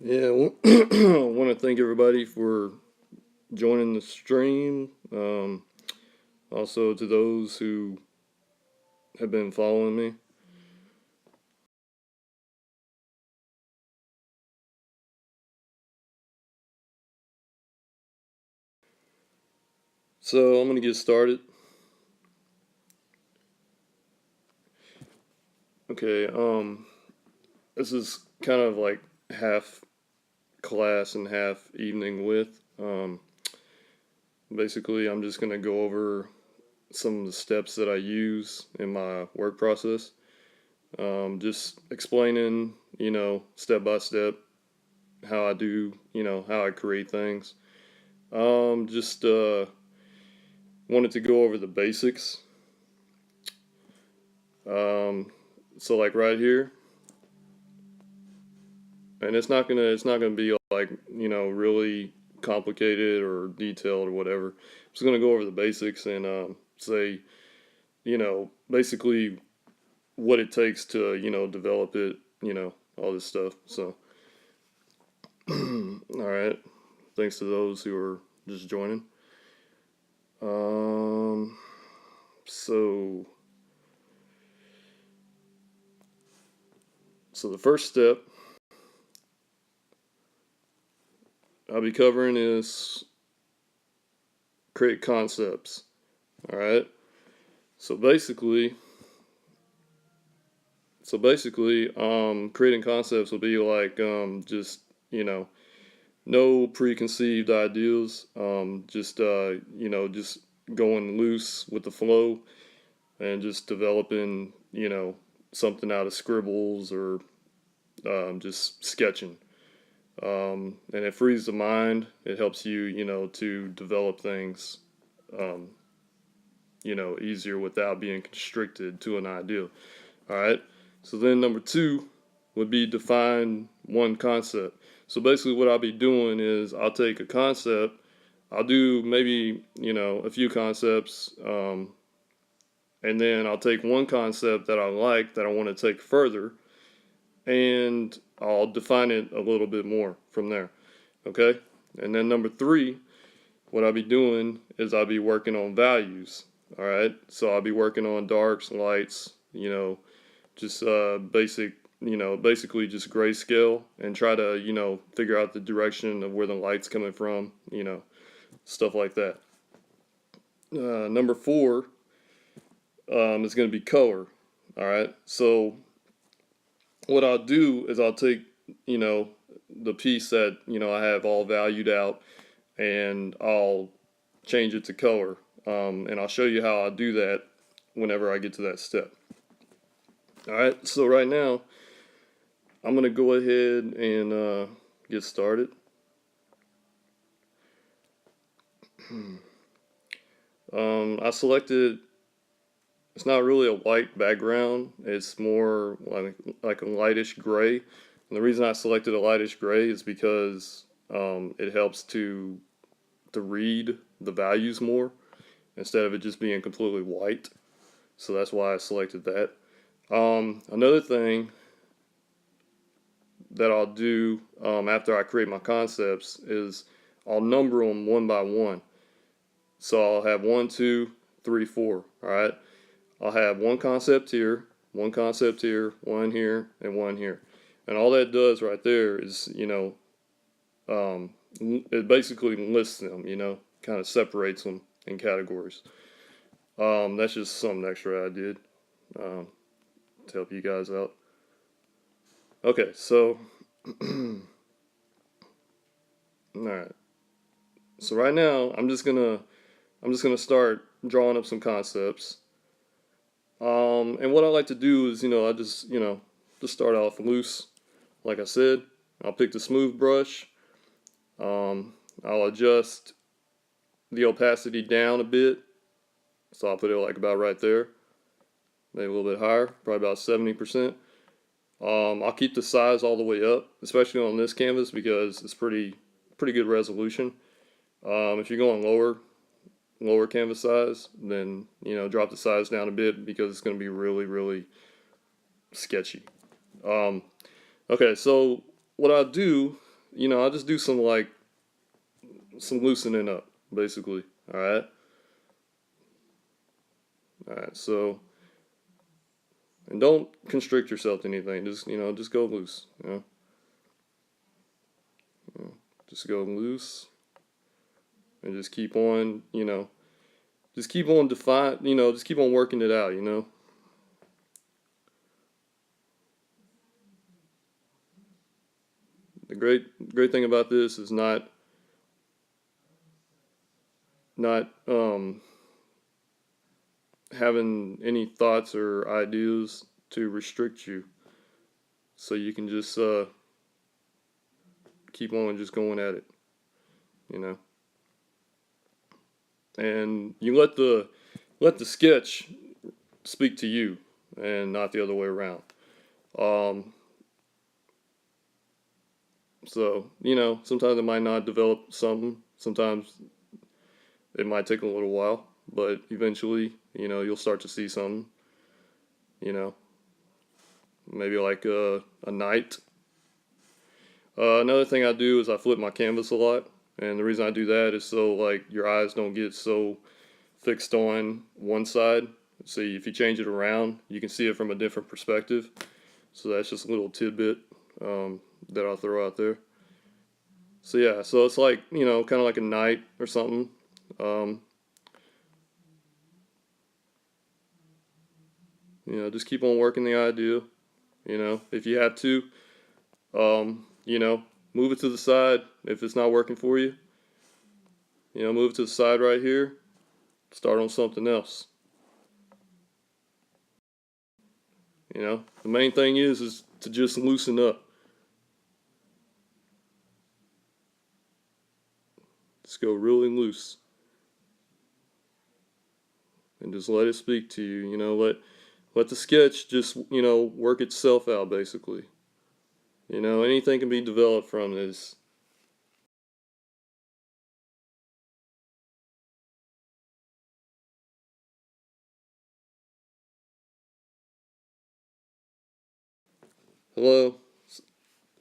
Yeah, I want to thank everybody for joining the stream. Also to those who have been following me. So I'm gonna get started. Okay, this is kind of like half class and half evening with. Basically, I'm just gonna go over some of the steps that I use in my work process. Just explaining, step by step how I do, how I create things. Just wanted to go over the basics. Um, so like right here, and it's not gonna be like really complicated or detailed or whatever. I'm just gonna go over the basics and say basically what it takes to develop it, all this stuff. So all right, thanks to those who are just joining. Um, so so the first step I'll be covering is create concepts. All right. So basically, creating concepts will be like just you know, no preconceived ideas. Just going loose with the flow and just developing, something out of scribbles or just sketching. And it frees the mind. It helps you, to develop things, um, easier without being constricted to an ideal. All right. So then number two would be define one concept. So basically, what I'll be doing is I'll take a concept. I'll do maybe a few concepts, and then I'll take one concept that I like that I want to take further, and I'll define it a little bit more from there. Okay. And then number three, what I'll be doing is I'll be working on values. All right. So I'll be working on darks, lights, just basic, basically just grayscale and try to, figure out the direction of where the light's coming from, stuff like that. Number four is going to be color. All right. So what I'll do is I'll take, you know, the piece that, I have all valued out and I'll change it to color. And I'll show you how I do that whenever I get to that step. All right. So right now, I'm going to go ahead and get started. I selected, it's not really a white background, it's more like a lightish gray. And the reason I selected a lightish gray is because it helps to read the values more instead of it just being completely white. So that's why I selected that. Another thing that I'll do after I create my concepts is I'll number them one by one. So I'll have 1, 2, 3, 4. All right. I'll have one concept here, one here, and one here. And all that does right there is, it basically lists them, kind of separates them in categories. That's just something extra I did um, to help you guys out. Okay, so, all right. So right now, I'm just gonna start drawing up some concepts. And what I like to do is, I just start off loose. Like I said, I'll pick the smooth brush. I'll adjust the opacity down a bit. So I'll put it like about right there. Maybe a little bit higher, probably about 70%. I'll keep the size all the way up, especially on this canvas because it's pretty good resolution. If you're going lower canvas size, then drop the size down a bit because it's going to be really really sketchy. Okay, so what I'll do I'll just do some like some loosening up, basically. All right. All right. So, and don't constrict yourself to anything. Just go loose. Just go loose, and just keep on. Just keep on just keep on working it out. The great thing about this is not having any thoughts or ideas to restrict you, so you can just keep on just going at it, you know. And you let the sketch speak to you, and not the other way around. Um, so sometimes it might not develop something. Sometimes it might take a little while, but eventually, you'll start to see something. You know, maybe like a night. Another thing I do is I flip my canvas a lot, and the reason I do that is so like your eyes don't get so fixed on one side. See, if you change it around, you can see it from a different perspective. So that's just a little tidbit that I'll throw out there. So yeah, so it's like kind of like a night or something. Um, just keep on working the idea. If you have to, move it to the side if it's not working for you. Move it to the side right here. Start on something else. The main thing is to just loosen up. Just go really loose and just let it speak to you. Let the sketch just work itself out basically. Anything can be developed from this. Hello,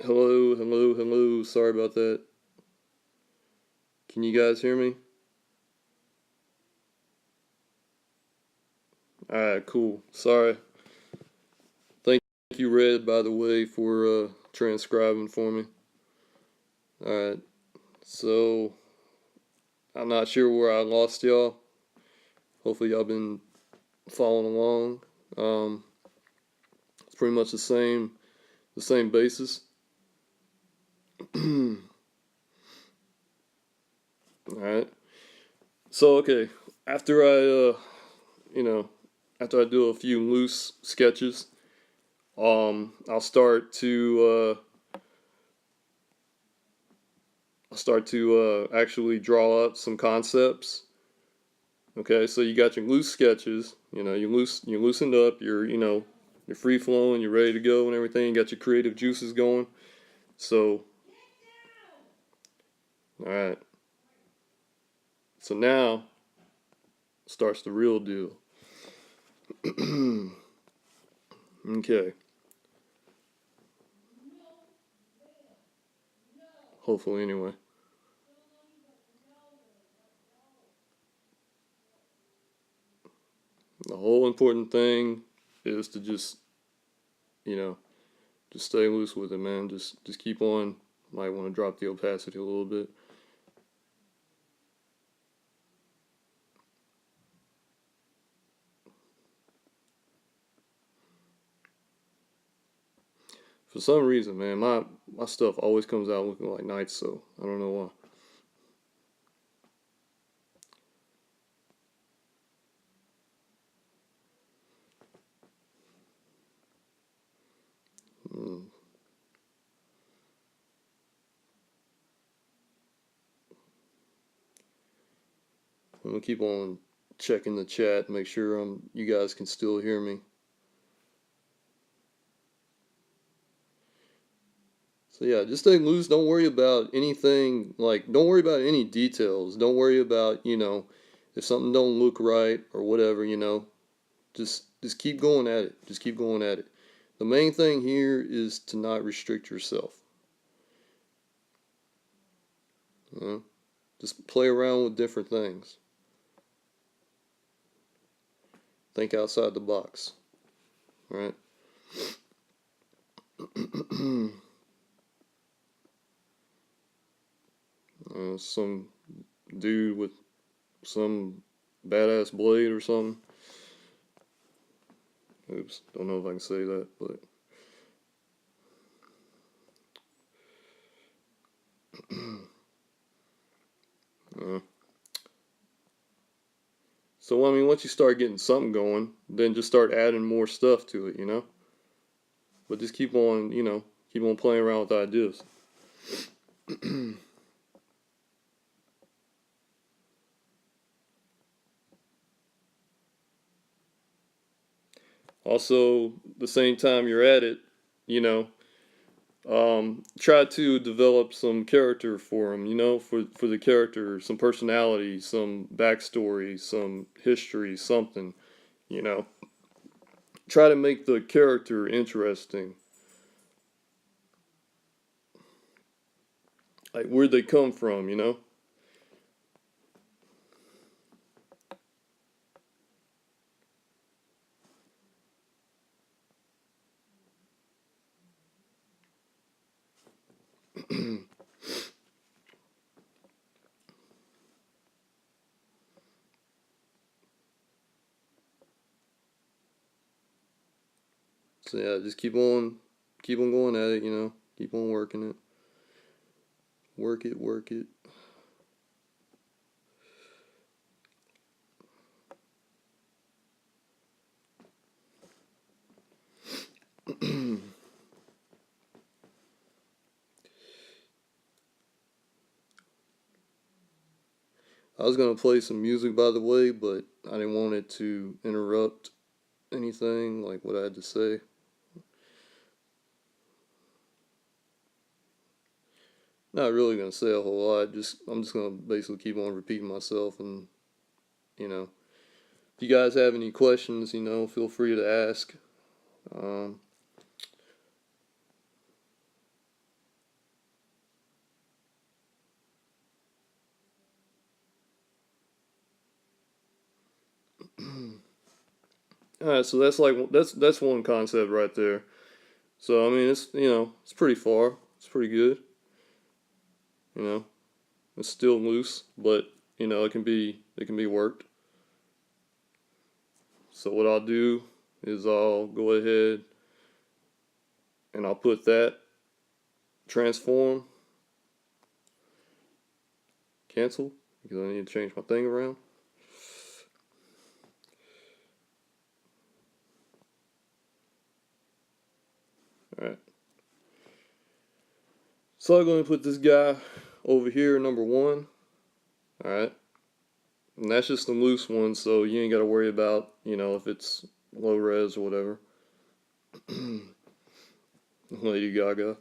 hello, hello, hello. Sorry about that. Can you guys hear me? All right, cool. Sorry. Thank you, Red, by the way, for transcribing for me. All right. So I'm not sure where I lost y'all. Hopefully y'all been following along. It's pretty much the same basis. All right. So okay, after you know, after I do a few loose sketches, I'll start to actually draw up some concepts. Okay, so you got your loose sketches. You're loosened up. You're free flowing. You're ready to go and everything. You got your creative juices going. So, all right. So now starts the real deal. Okay. Hopefully, anyway. The whole important thing is to you know, just stay loose with it, man. Just keep on. Might want to drop the opacity a little bit. For some reason, man, my stuff always comes out looking like nights, so I don't know why. Mm. I'm gonna keep on checking the chat, make sure you guys can still hear me. So yeah, just stay loose. Don't worry about anything. Like, don't worry about any details. Don't worry about if something don't look right or whatever. Just keep going at it. Just keep going at it. The main thing here is to not restrict yourself. You know? Just play around with different things. Think outside the box, right? Some dude with some badass blade or something. Oops, don't know if I can say that, but uh, so I mean, once you start getting something going, then just start adding more stuff to it, you know. But just keep on, keep on playing around with ideas. Also, the same time you're at it, you know, try to develop some character for them, for the character, some personality, some backstory, some history, something, you know. Try to make the character interesting. Like, where'd they come from, you know? So yeah, just keep on going at it, keep on working it. Work it, work it. I was gonna play some music, by the way, but I didn't want it to interrupt anything like what I had to say. Not really gonna say a whole lot. I'm just gonna basically keep on repeating myself, and you know, if you guys have any questions, feel free to ask. Um, all right, so that's one concept right there. So I mean, it's pretty far. It's pretty good. You know, it's still loose, but it can be worked. So what I'll do is I'll go ahead and I'll put that transform cancel because I need to change my thing around. All right. So I'm going to put this guy over here, number one. All right. And that's just the loose one, so you ain't got to worry about, if it's low res or whatever. Lady Gaga.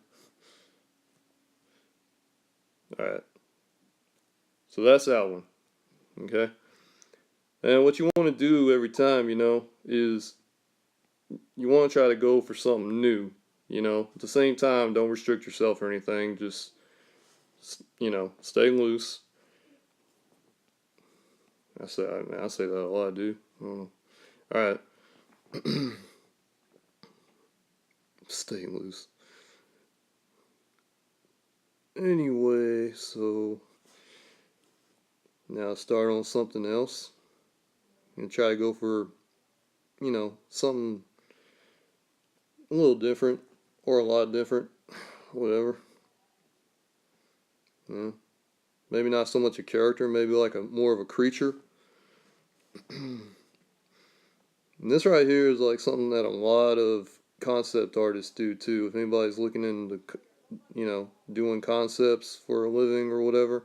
All right. So that's that one. Okay. And what you want to do every time, is you want to try to go for something new. At the same time, don't restrict yourself or anything. Just, stay loose. I say that a lot, dude. I don't know. All right. Stay loose. Anyway, so now start on something else and try to go for, something a little different or a lot different, whatever. Yeah. Maybe not so much a character, maybe like a more of a creature. And this right here is like something that a lot of concept artists do too. If anybody's looking into, doing concepts for a living or whatever.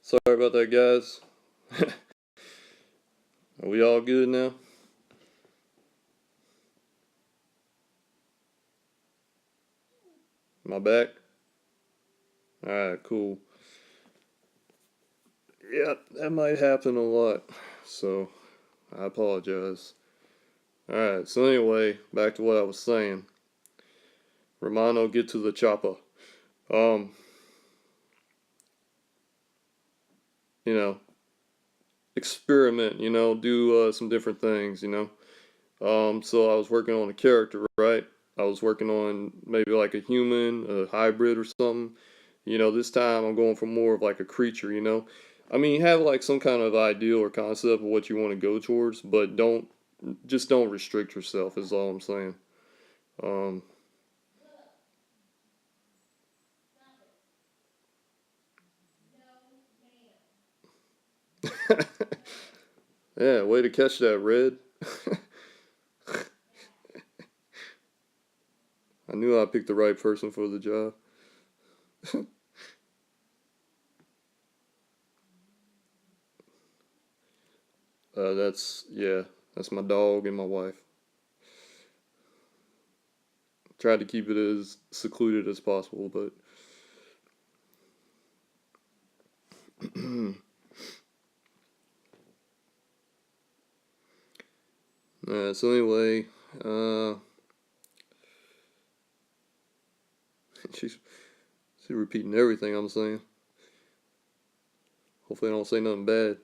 Sorry about that, guys. Are we all good now? Am I back? Alright, cool. Yeah, that might happen a lot. So, I apologize. Alright, so anyway, back to what I was saying. Romano, get to the chopper. Um, you know, experiment, do some different things, So I was working on a character, right? I was working on maybe like a human, a hybrid or something. This time I'm going for more of like a creature. I mean, have like some kind of ideal or concept of what you want to go towards, but don't restrict yourself, is all I'm saying. Um, yeah, way to catch that, Red. I knew I picked the right person for the job. Yeah, that's my dog and my wife. Tried to keep it as secluded as possible, but so anyway, uh, she's she's repeating everything I'm saying. Hopefully, I don't say nothing bad.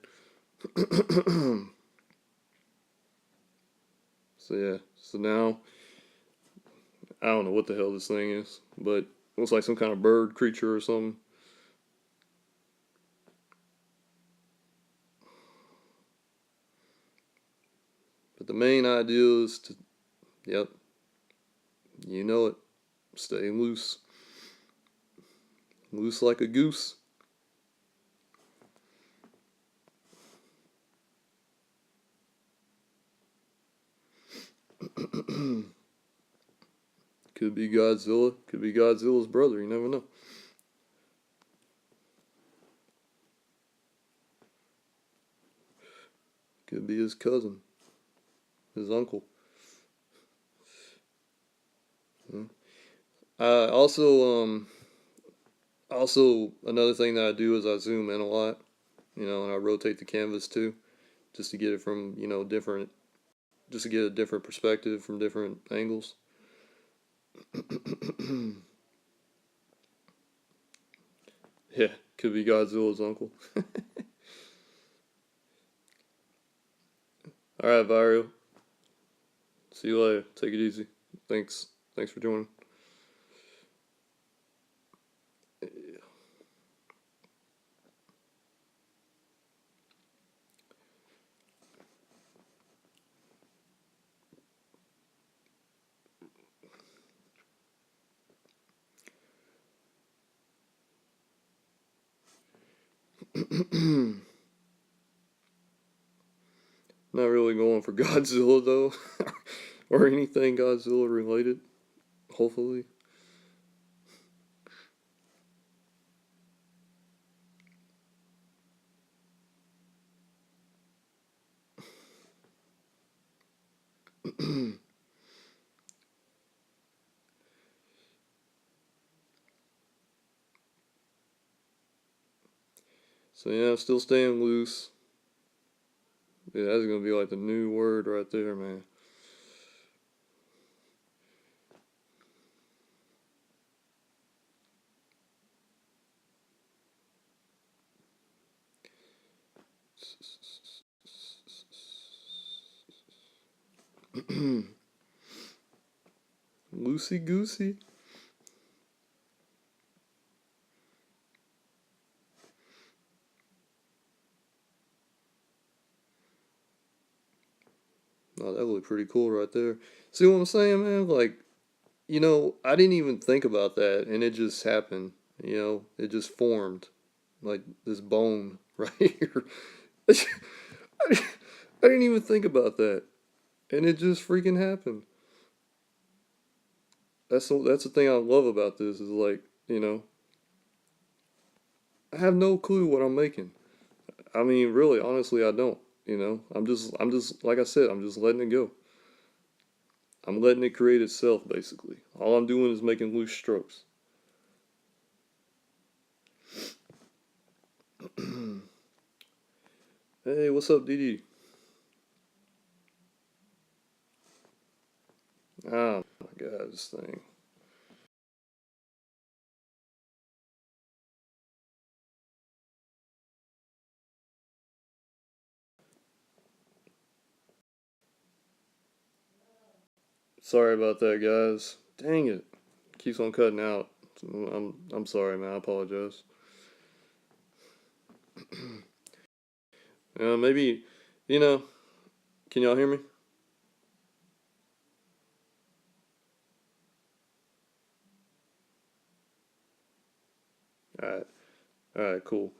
So yeah, so now I don't know what the hell this thing is, but it looks like some kind of bird creature or something. But the main idea is to, yep, you know it, stay loose, loose like a goose. Could be Godzilla, could be Godzilla's brother. You never know. Could be his cousin, his uncle. Yeah. Also another thing that I do is I zoom in a lot, and I rotate the canvas too, just to get it from different, just to get a different perspective from different angles. Yeah, could be Godzilla's uncle. All right, Vario. See you later. Take it easy. Thanks. Thanks for joining. Not really going for Godzilla though, or anything Godzilla related. Hopefully. So yeah, still staying loose. Yeah, that's gonna be like the new word right there, man. Loosey goosey. Oh, that looked pretty cool right there. See what I'm saying, man? Like, I didn't even think about that, and it just happened. It just formed like this bone right here. I didn't even think about that, and it just freaking happened. That's the thing I love about this is like, I have no clue what I'm making. I mean, really, honestly, I don't. You know, I'm just like I said, I'm just letting it go. I'm letting it create itself, basically. All I'm doing is making loose strokes. Hey, what's up, DD? Oh my god, this thing. Sorry about that, guys. Dang it. Keeps on cutting out. I'm sorry, man. I apologize. Maybe, you know, can y'all hear me? Alright. Alright, cool.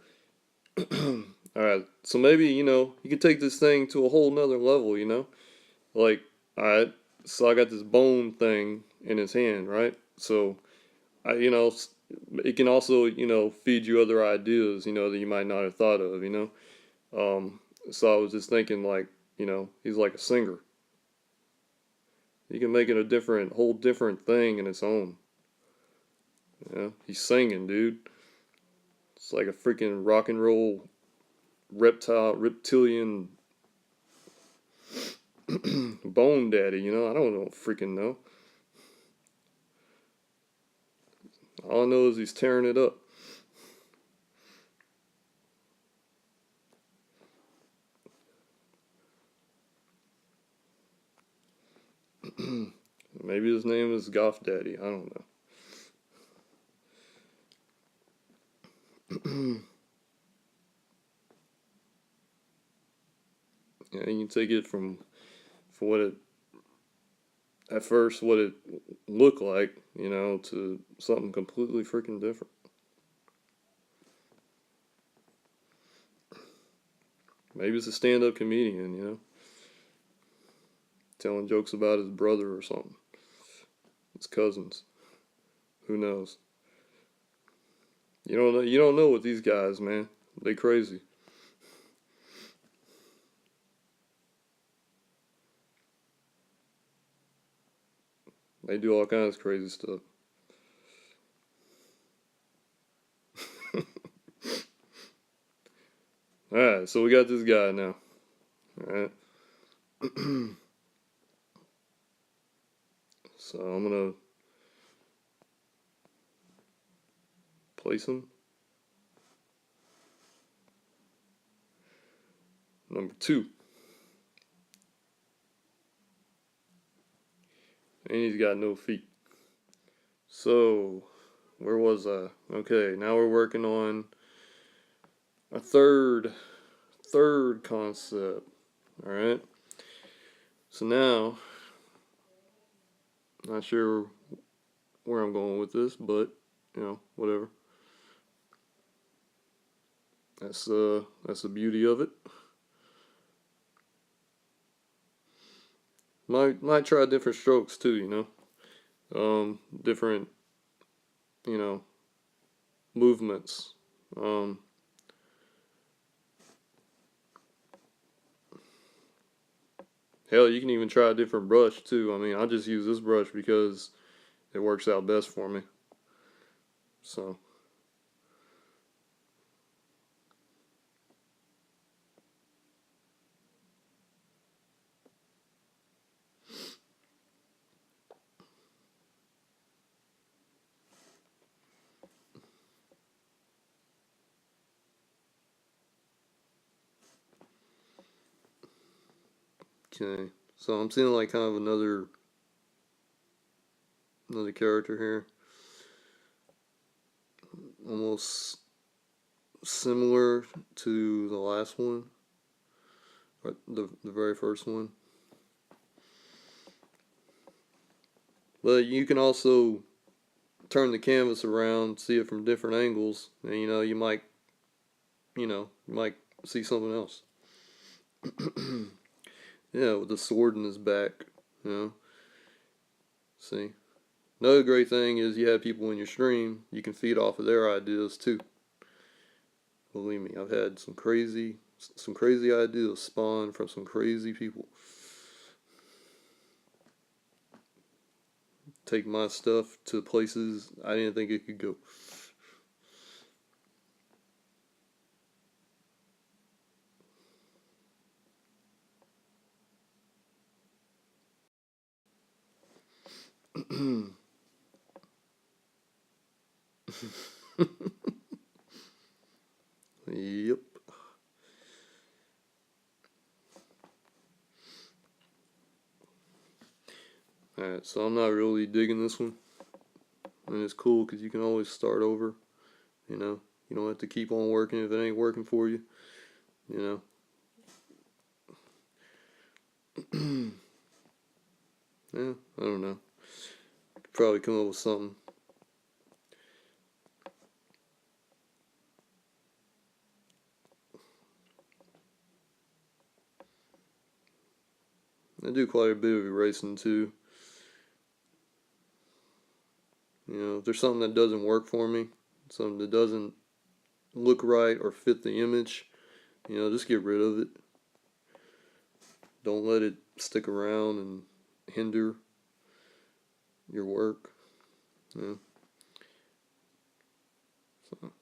Alright. So maybe, you can take this thing to a whole nother level, Like, alright, so I got this bone thing in his hand, right? So, it can also, feed you other ideas, that you might not have thought of. So I was just thinking, like, he's like a singer. You can make it a whole different thing in its own. He's singing, dude. It's like a freaking rock and roll reptilian bone daddy. I don't freaking know. All I know is he's tearing it up. Maybe his name is Goth Daddy. I don't know. Yeah, you can take it for what it at first what it looked like, to something completely freaking different. Maybe it's a stand-up comedian, telling jokes about his brother or something, his cousins. Who knows? You don't know. You don't know with these guys, man. They crazy. They do all kinds of crazy stuff. All right, so we got this guy now. All right. So I'm gonna place him. Number 2. And he's got no feet. So, where was I? Okay, now we're working on a third concept. All right. So now, not sure where I'm going with this, but whatever. That's the beauty of it. Might try different strokes too, different, you know, movements. Hell, you can even try a different brush too. I mean, I just use this brush because it works out best for me. So, okay. So I'm seeing like kind of another character here, almost similar to the last one, or the very first one. But you can also turn the canvas around, see it from different angles, and you might see something else. Yeah, with the sword in his back, See, another great thing is you have people in your stream, you can feed off of their ideas too. Believe me, I've had some crazy some crazy ideas spawn from some crazy people. Take my stuff to places I didn't think it could go. Yep. Alright, so I'm not really digging this one. And it's cool because you can always start over. You know, you don't have to keep on working if it ain't working for you. You know. Yeah, I don't know. Could probably come up with something. I do quite a bit of erasing too. You know, if there's something that doesn't work for me, something that doesn't look right or fit the image, you know, just get rid of it. Don't let it stick around and hinder your work. Yeah. So,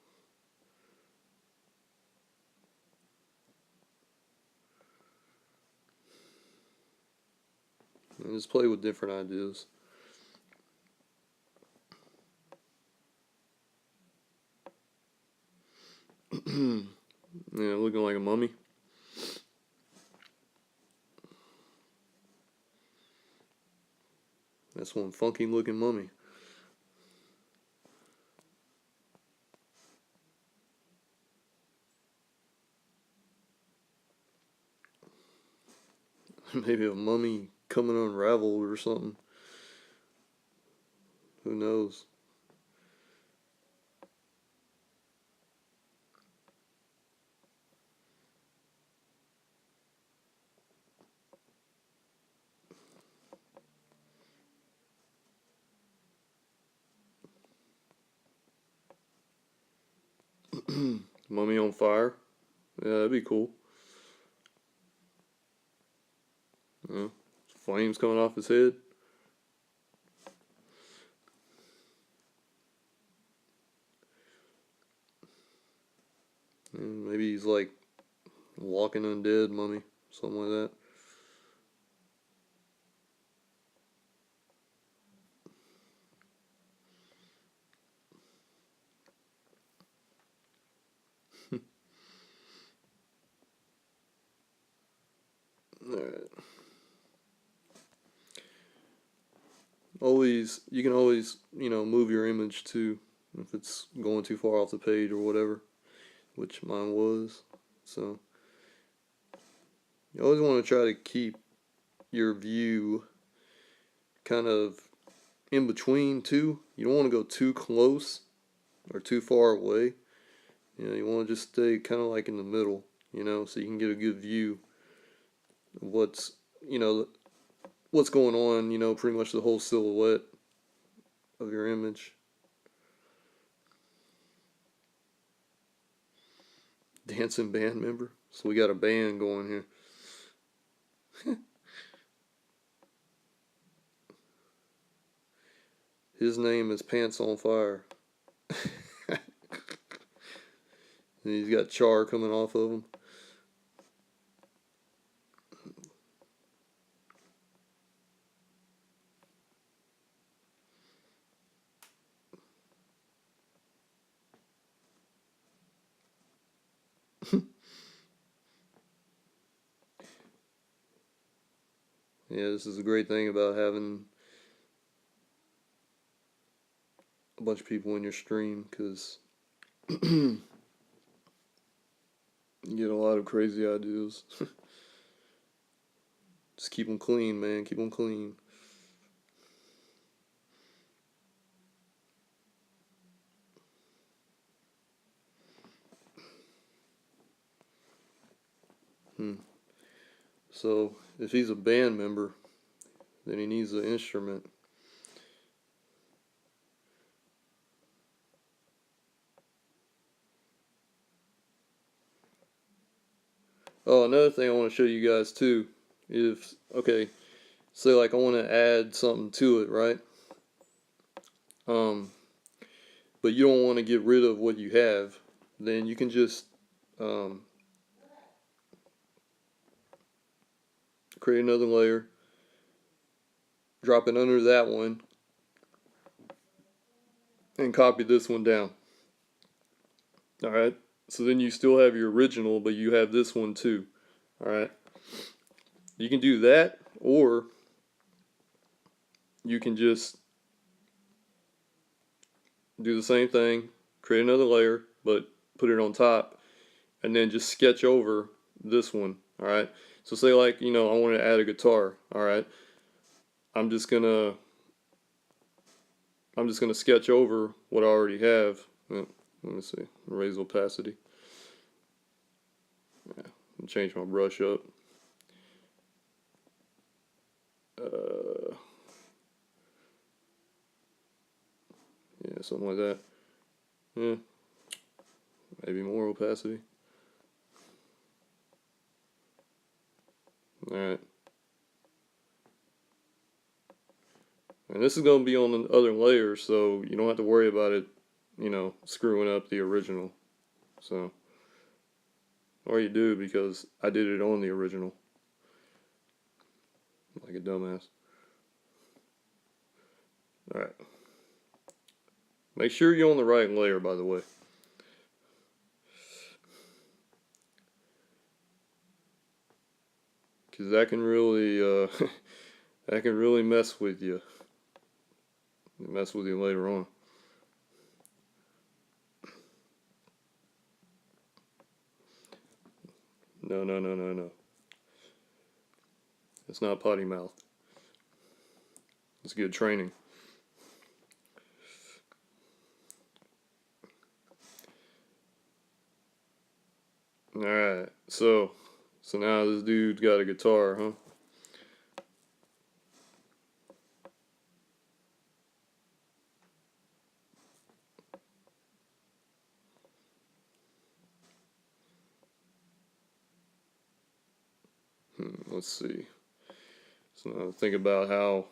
and just play with different ideas. Yeah, looking like a mummy. That's one funky looking mummy. Maybe a mummy coming unraveled or something. Who knows? Mummy on fire. Yeah, that'd be cool. Yeah. Flames coming off his head. And maybe he's like walking undead mummy. Something like that. Alright. You can always, you know, move your image too if it's going too far off the page or whatever, which mine was. So you always want to try to keep your view kind of in between too. You don't want to go too close or too far away. You know, you want to just stay kind of like in the middle, you know, so you can get a good view of you know, what's going on, you know, pretty much the whole silhouette of your image. Dancing band member. So we got a band going here. His name is Pants on Fire. And he's got char coming off of him. Yeah, this is a great thing about having a bunch of people in your stream, because you get a lot of crazy ideas. Just keep them clean, man. Keep them clean. So, if he's a band member, then he needs an instrument. Oh, another thing I want to show you guys too, if, okay, say like I want to add something to it, right? Um, but you don't want to get rid of what you have, then you can just create another layer, drop it under that one, and copy this one down. Alright, so then you still have your original, but you have this one too. Alright, you can do that, or you can just do the same thing, create another layer, but put it on top, and then just sketch over this one. Alright, so say like, you know, I want to add a guitar. Alright, I'm just gonna sketch over what I already have. Let me see, raise opacity. Yeah, change my brush up. Yeah, something like that. Yeah, maybe more opacity. Alright. And this is going to be on the other layer, so you don't have to worry about it, you know, screwing up the original. So, or you do, because I did it on the original. Like a dumbass. Alright. Make sure you're on the right layer, by the way. Because that can really, that can really mess with you. Mess with you later on. No, no, no, no, no. It's not potty mouth. It's good training. Alright, so now this dude's got a guitar, huh? Let's see. So now think about how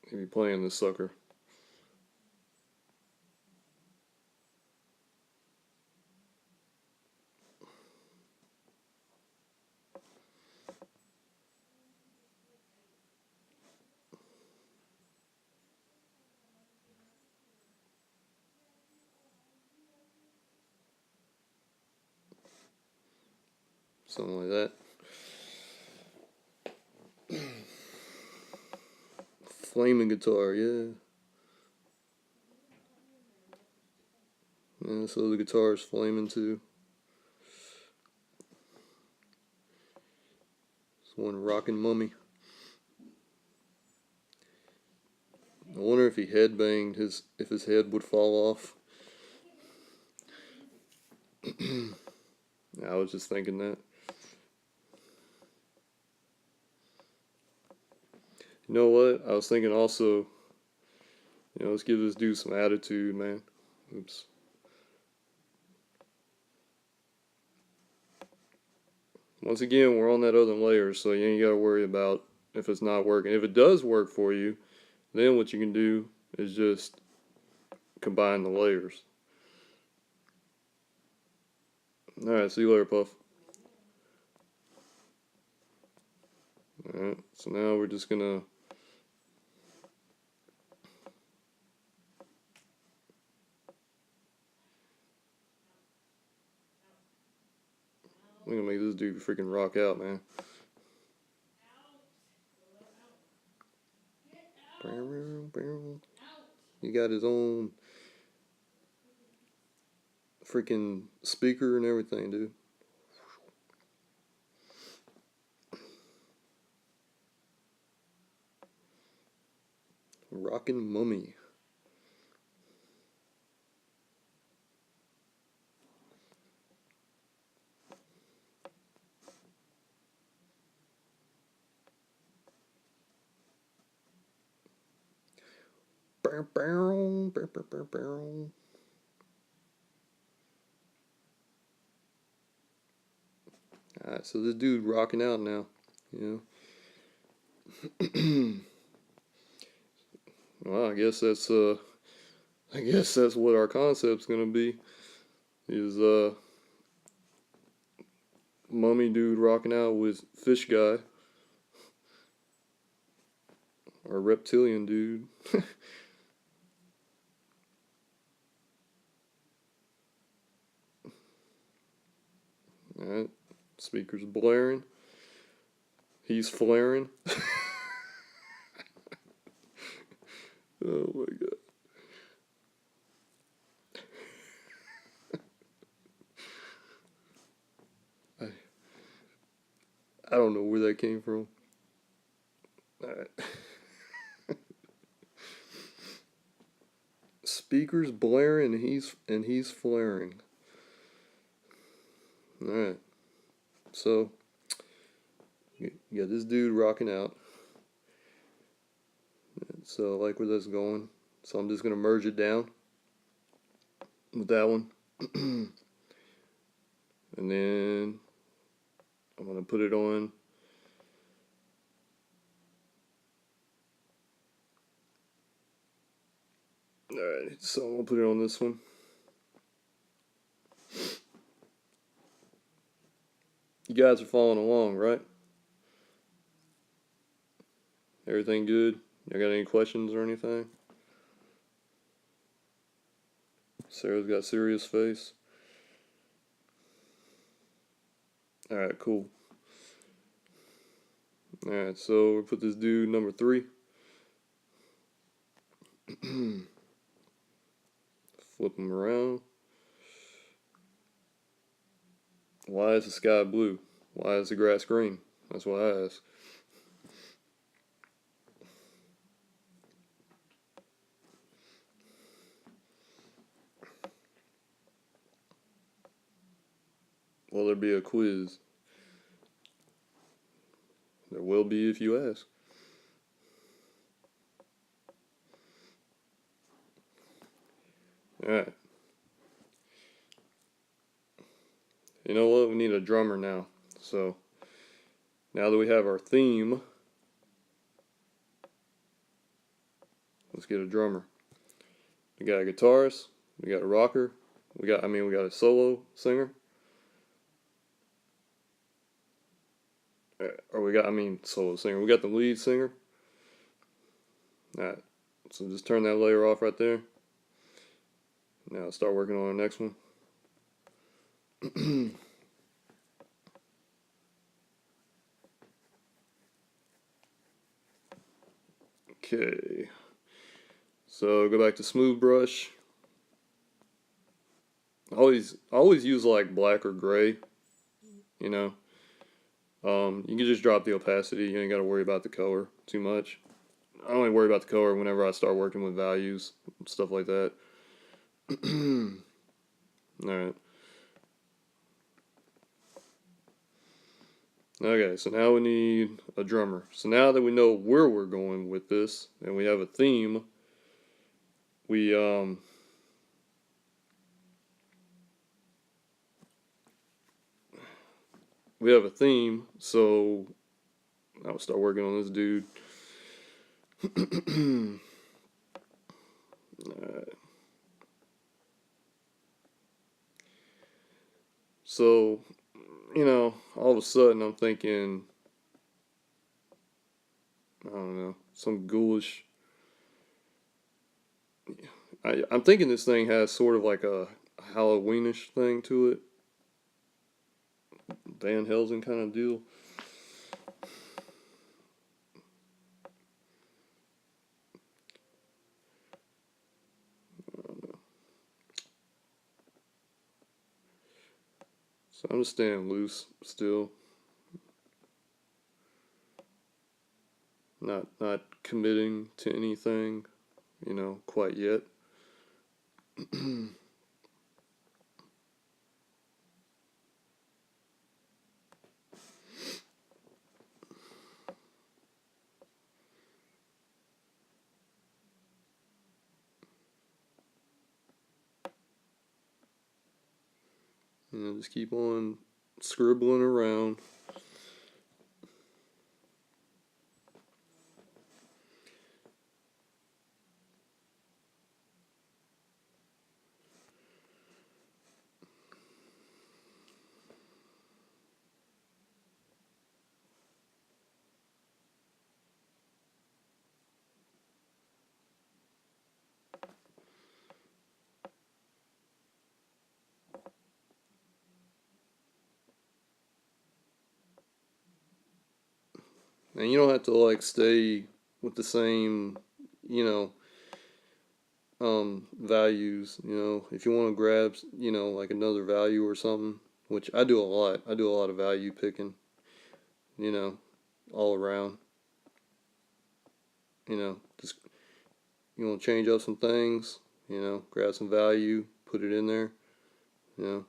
he'd be playing this sucker. Something like that. Flaming guitar, yeah. And so the guitar is flaming too. It's one rockin' mummy. I wonder if he headbanged, if his head would fall off. I was just thinking that. You know what? I was thinking also, you know, let's give this dude some attitude, man. Oops. Once again, we're on that other layer, so you ain't got to worry about if it's not working. If it does work for you, then what you can do is just combine the layers. Alright, see you later, Puff. Alright, so now we're just gonna make this dude freaking rock out, man. He got his own freaking speaker and everything, dude. Rockin' mummy. Alright, so this dude rocking out now, you know. Well, I guess that's what our concept's gonna be. Is mummy dude rocking out with fish guy. Or reptilian dude. Alright. Speaker's blaring. He's flaring. Oh my god. I don't know where that came from. Alright. Speaker's blaring and he's flaring. Alright. So you got this dude rocking out. So I like where that's going. So I'm just gonna merge it down with that one. And then I'm gonna put it on. Alright, so I'm gonna put it on this one. You guys are following along, right? Everything good? You got any questions or anything? Sarah's got serious face. Alright, cool. Alright, so we put this dude number 3. Flip him around. Why is the sky blue? Why is the grass green? That's what I ask. Will there be a quiz? There will be if you ask. Alright. You know what? We need a drummer now. So, now that we have our theme, let's get a drummer. We got a guitarist, we got a rocker, we got a solo singer. Solo singer. We got the lead singer. Alright. So just turn that layer off right there. Now start working on the next one. Okay. So go back to smooth brush. Always use like black or gray. You know. You can just drop the opacity. You ain't got to worry about the color too much. I only worry about the color whenever I start working with values, stuff like that. Alright. Okay, so now we need a drummer. So now that we know where we're going with this, and we have a theme, we have a theme, so I'll start working on this dude. Alright. So, all of a sudden I'm thinking, I don't know, some ghoulish. I'm thinking this thing has sort of like a Halloweenish thing to it. Van Helsing kind of deal. I don't know. So I'm just staying loose still. Not committing to anything, quite yet. Just keep on scribbling around. And you don't have to like stay with the same, you know, values. You know, if you want to grab, you know, like another value or something, which I do a lot. I do a lot of value picking. You know, all around. You know, just you want to change up some things. You know, grab some value, put it in there. You know,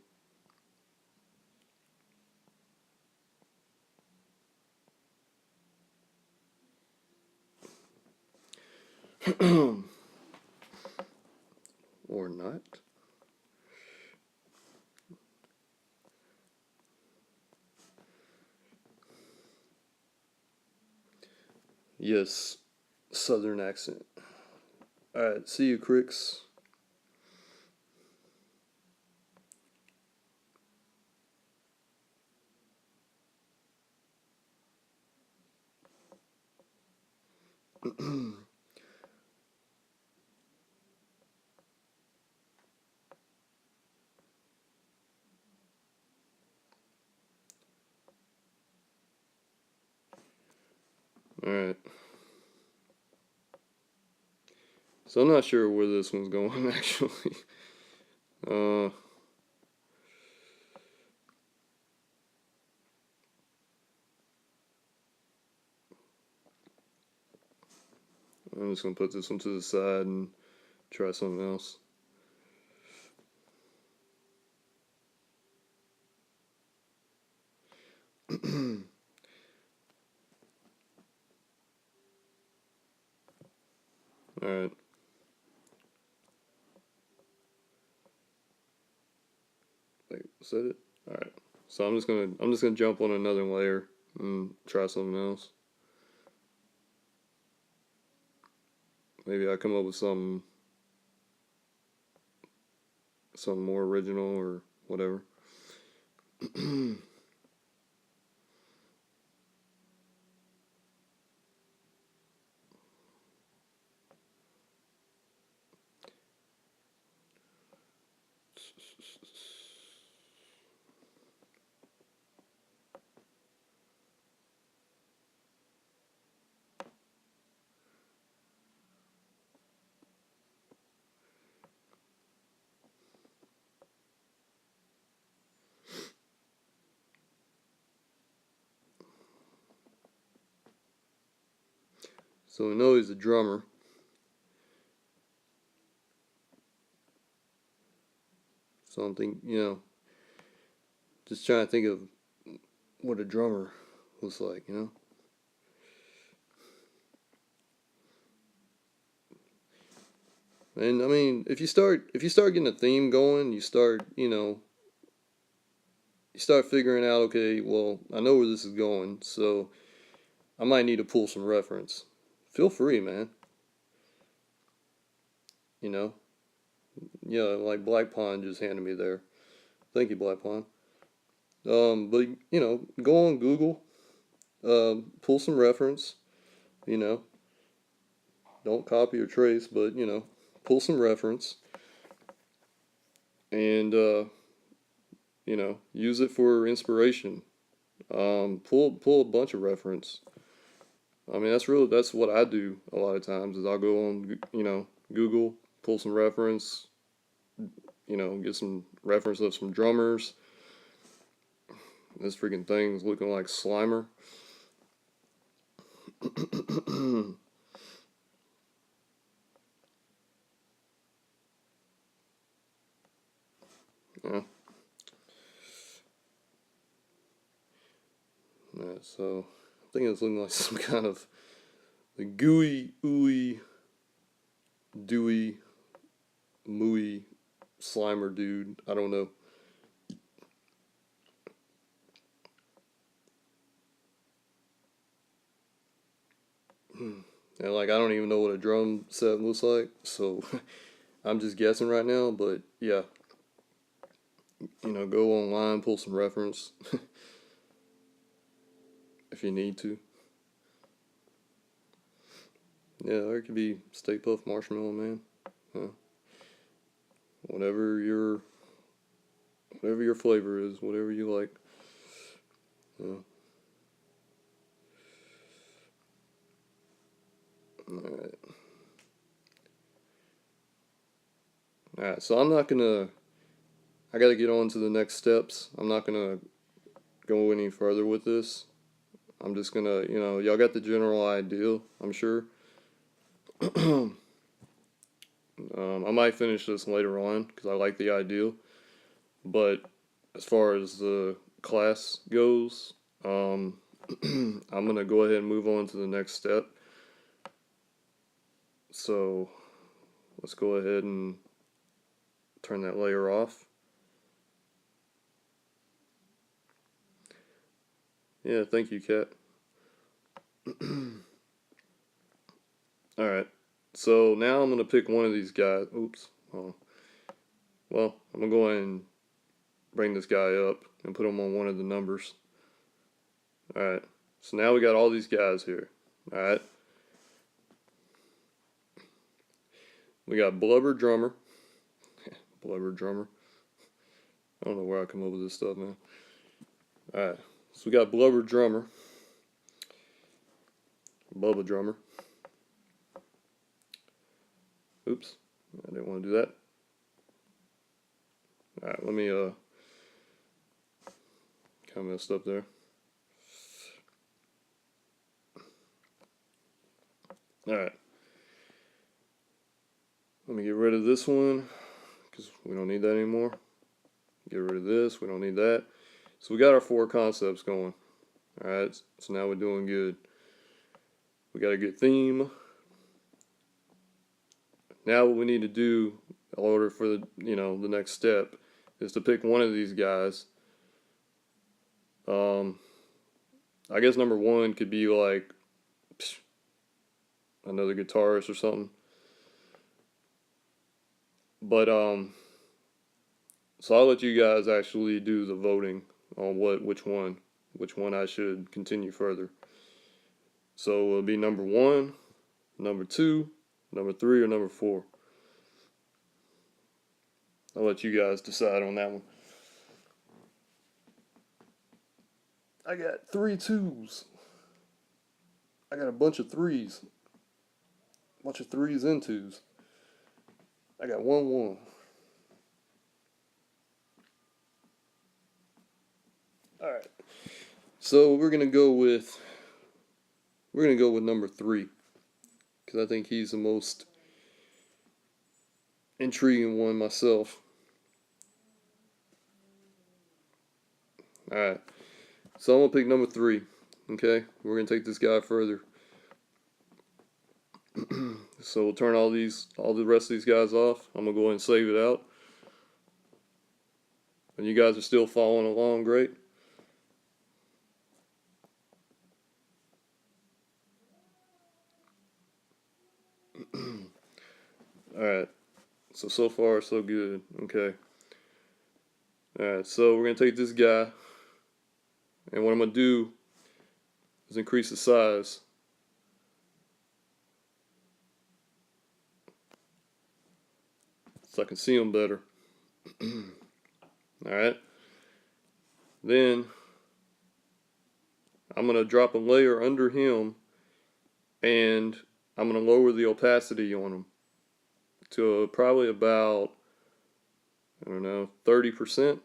or not. Yes, Southern accent. All right, see you, Cricks. All right. So I'm not sure where this one's going actually. Uh, I'm just gonna put this one to the side and try something else. All right. Wait, is that it? All right. So I'm just gonna jump on another layer and try something else. Maybe I come up with something more original or whatever. So we know he's a drummer. So I'm thinking, you know, just trying to think of what a drummer looks like, you know. And I mean, if you start getting a theme going, you start figuring out, okay, well, I know where this is going, so I might need to pull some reference. Feel free, man. You know, yeah, like Black Pond just handed me there. Thank you, Black Pond. But you know, go on Google, pull some reference. You know, don't copy or trace, but you know, pull some reference and you know, use it for inspiration. Pull a bunch of reference. I mean, that's what I do a lot of times. Is I'll go on, you know, Google, pull some reference, you know, get some reference of some drummers. This freaking thing's looking like Slimer. Yeah. Yeah, so I think it's looking like some kind of the gooey, ooey, dewy, mooey Slimer dude. I don't know. And like I don't even know what a drum set looks like, so I'm just guessing right now. But yeah, go online, pull some reference if you need to. Yeah, or it could be Stay Puft Marshmallow Man. Uh, whatever your flavor is, whatever you like. Alright. Alright, so I gotta get on to the next steps. I'm not gonna go any further with this. I'm just gonna, y'all got the general idea, I'm sure. I might finish this later on because I like the idea. But as far as the class goes, I'm gonna go ahead and move on to the next step. So let's go ahead and turn that layer off. Yeah, thank you, Kat. Alright, so now I'm going to pick one of these guys. Oops. Oh. Well, I'm going to go ahead and bring this guy up and put him on one of the numbers. Alright, so now we got all these guys here. Alright. We got Blubber Drummer. Blubber Drummer. I don't know where I come up with this stuff, man. Alright, so we got Blubber Drummer. Bubba Drummer. Oops, I didn't want to do that. Alright, let me, kind of messed up there. Alright. Let me get rid of this one, because we don't need that anymore. Get rid of this, we don't need that. So we got our 4 concepts going. Alright, so now we're doing good. We got a good theme. Now what we need to do in order for the next step is to pick one of these guys. I guess number 1 could be like another guitarist or something. But so I'll let you guys actually do the voting on which one I should continue further. So it'll be number 1, number 2, number 3, or number 4. I'll let you guys decide on that one. I got 3 2s. I got a bunch of 3s. Bunch of 3s and 2s. I got 1 1. Alright. So we're gonna go with number 3. Because I think he's the most intriguing one myself. Alright. So I'm going to pick number 3. Okay? We're going to take this guy further. So we'll turn all the rest of these guys off. I'm going to go ahead and save it out. And you guys are still following along, great. Alright. So far, so good. Okay. Alright, so we're going to take this guy. And what I'm going to do is increase the size. So I can see him better. Alright. Then I'm going to drop a layer under him. And I'm going to lower the opacity on him to probably about, I don't know, 30%.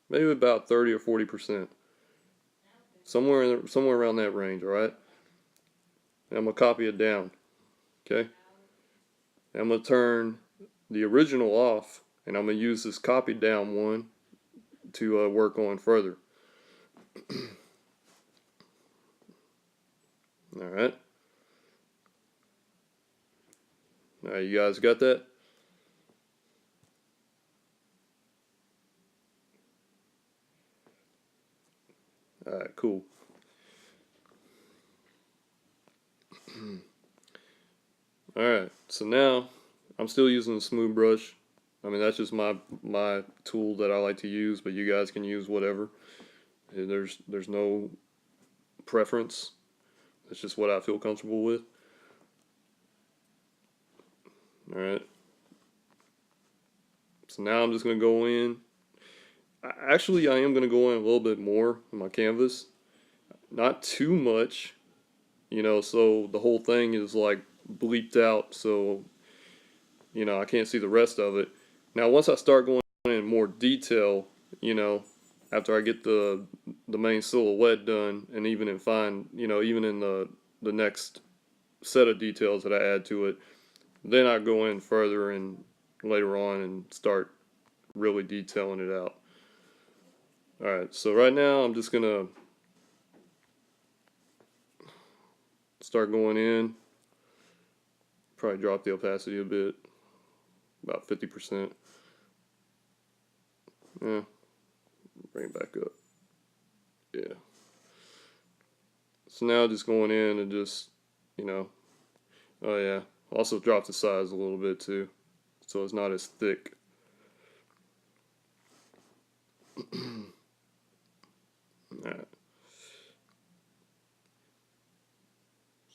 Maybe about 30 or 40%. Somewhere around that range, alright? And I'm going to copy it down. Okay? And I'm going to turn the original off, and I'm going to use this copied down one to work on further. Alright? Alright, you guys got that? Alright, cool. Alright, so now I'm still using the smooth brush. I mean, that's just my tool that I like to use, but you guys can use whatever. There's no preference. It's just what I feel comfortable with. Alright. So now I'm just going to go in. Actually, I am going to go in a little bit more on my canvas. Not too much, you know, so the whole thing is like bleeped out, so, you know, I can't see the rest of it. Now, once I start going in more detail, you know, after I get the main silhouette done, and even in fine, you know, even in the next set of details that I add to it, then I go in further and later on and start really detailing it out. Alright, so right now I'm just gonna start going in. Probably drop the opacity a bit, about 50%. Yeah, bring it back up. Yeah. So now just going in and just, you know, oh yeah, also drop the size a little bit too, so it's not as thick. Alright.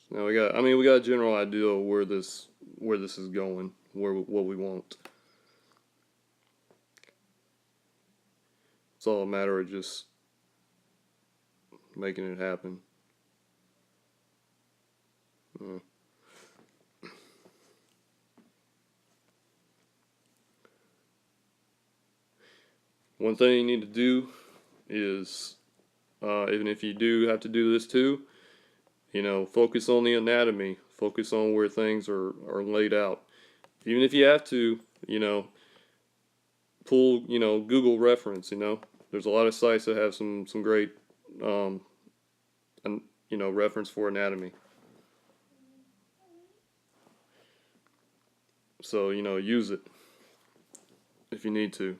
So now we got a general idea of where this is going, what we want. It's all a matter of just making it happen. One thing you need to do is, even if you do have to do this too, you know, focus on the anatomy, focus on where things are laid out. Even if you have to, you know, pull, you know, Google reference, you know. There's a lot of sites that have some great, um, you know, reference for anatomy. So, you know, use it if you need to.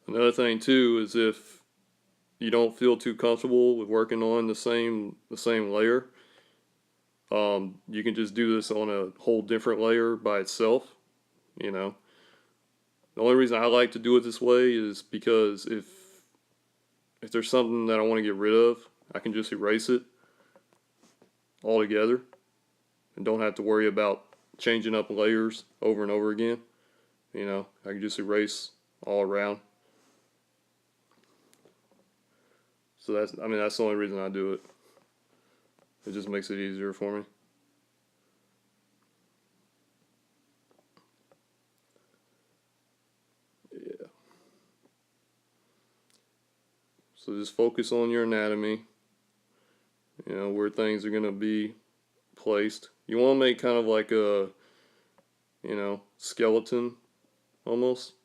Another thing too is if you don't feel too comfortable with working on the same layer, you can just do this on a whole different layer by itself. You know, the only reason I like to do it this way is because if there's something that I want to get rid of, I can just erase it altogether and don't have to worry about changing up layers over and over again. You know, I can just erase all around. So that's the only reason I do it. It just makes it easier for me. Yeah. So just focus on your anatomy. You know, where things are going to be placed. You want to make kind of like a, you know, skeleton almost.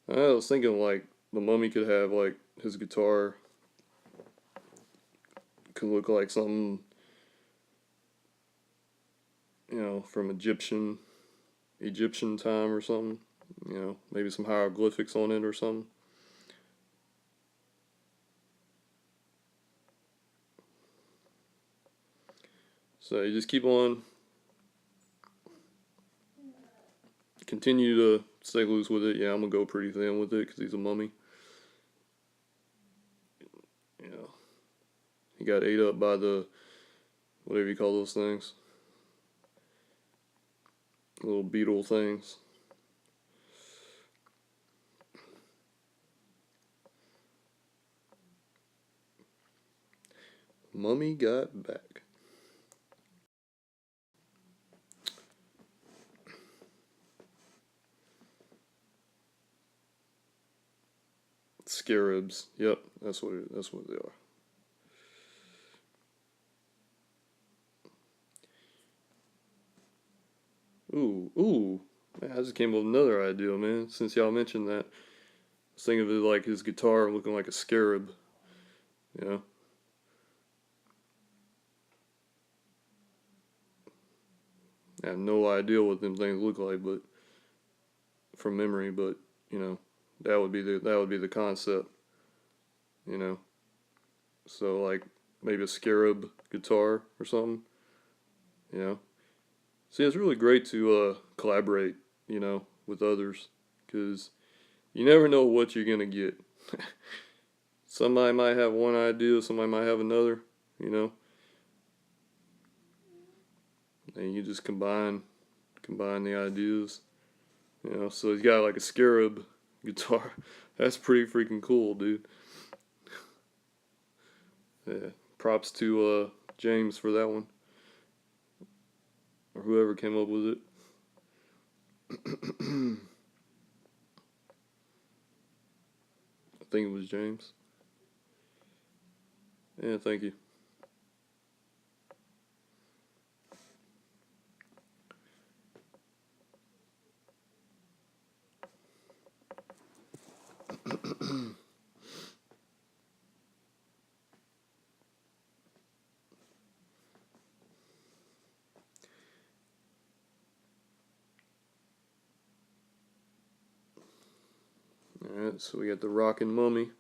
I was thinking like the mummy could have like his guitar could look like something, you know, from Egyptian time or something. You know, maybe some hieroglyphics on it or something. So you just keep on, continue to stay loose with it. Yeah, I'm gonna go pretty thin with it because he's a mummy. You know, he got ate up by the whatever you call those things, little beetle things. Mummy got back. Scarabs. Yep, that's what they are. Ooh, ooh. Man, just came up with another idea, man. Since y'all mentioned that, I was thinking of it like his guitar looking like a scarab. You know, I have no idea what them things look like, but from memory, but you know, that would be the concept. You know, so like maybe a scarab guitar or something. You know, see, it's really great to collaborate. You know, with others, because you never know what you're gonna get. Somebody might have one idea, somebody might have another. You know, and you just combine the ideas. You know, so he's got like a scarab guitar. That's pretty freaking cool, dude. Yeah. Props to James for that one, or whoever came up with it. I think it was James. Yeah, thank you. Alright, so we got the Rockin' Mummy.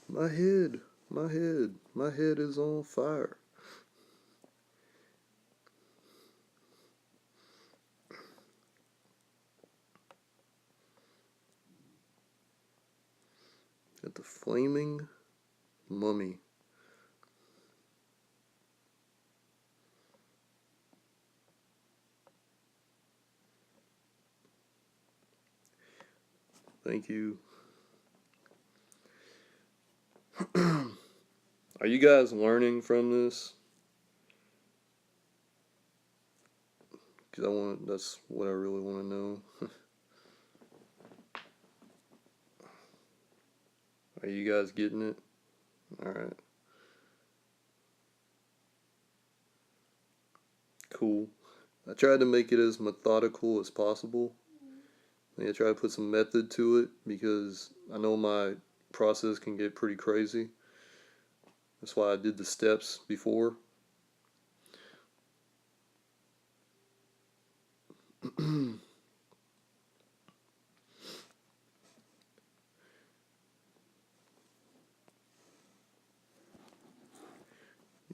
My head, my head is on fire. Got the flaming mummy. Thank you. Are you guys learning from this? Because that's what I really want to know. Are you guys getting it? Alright. Cool. I tried to make it as methodical as possible. I try to put some method to it because I know my process can get pretty crazy. That's why I did the steps before.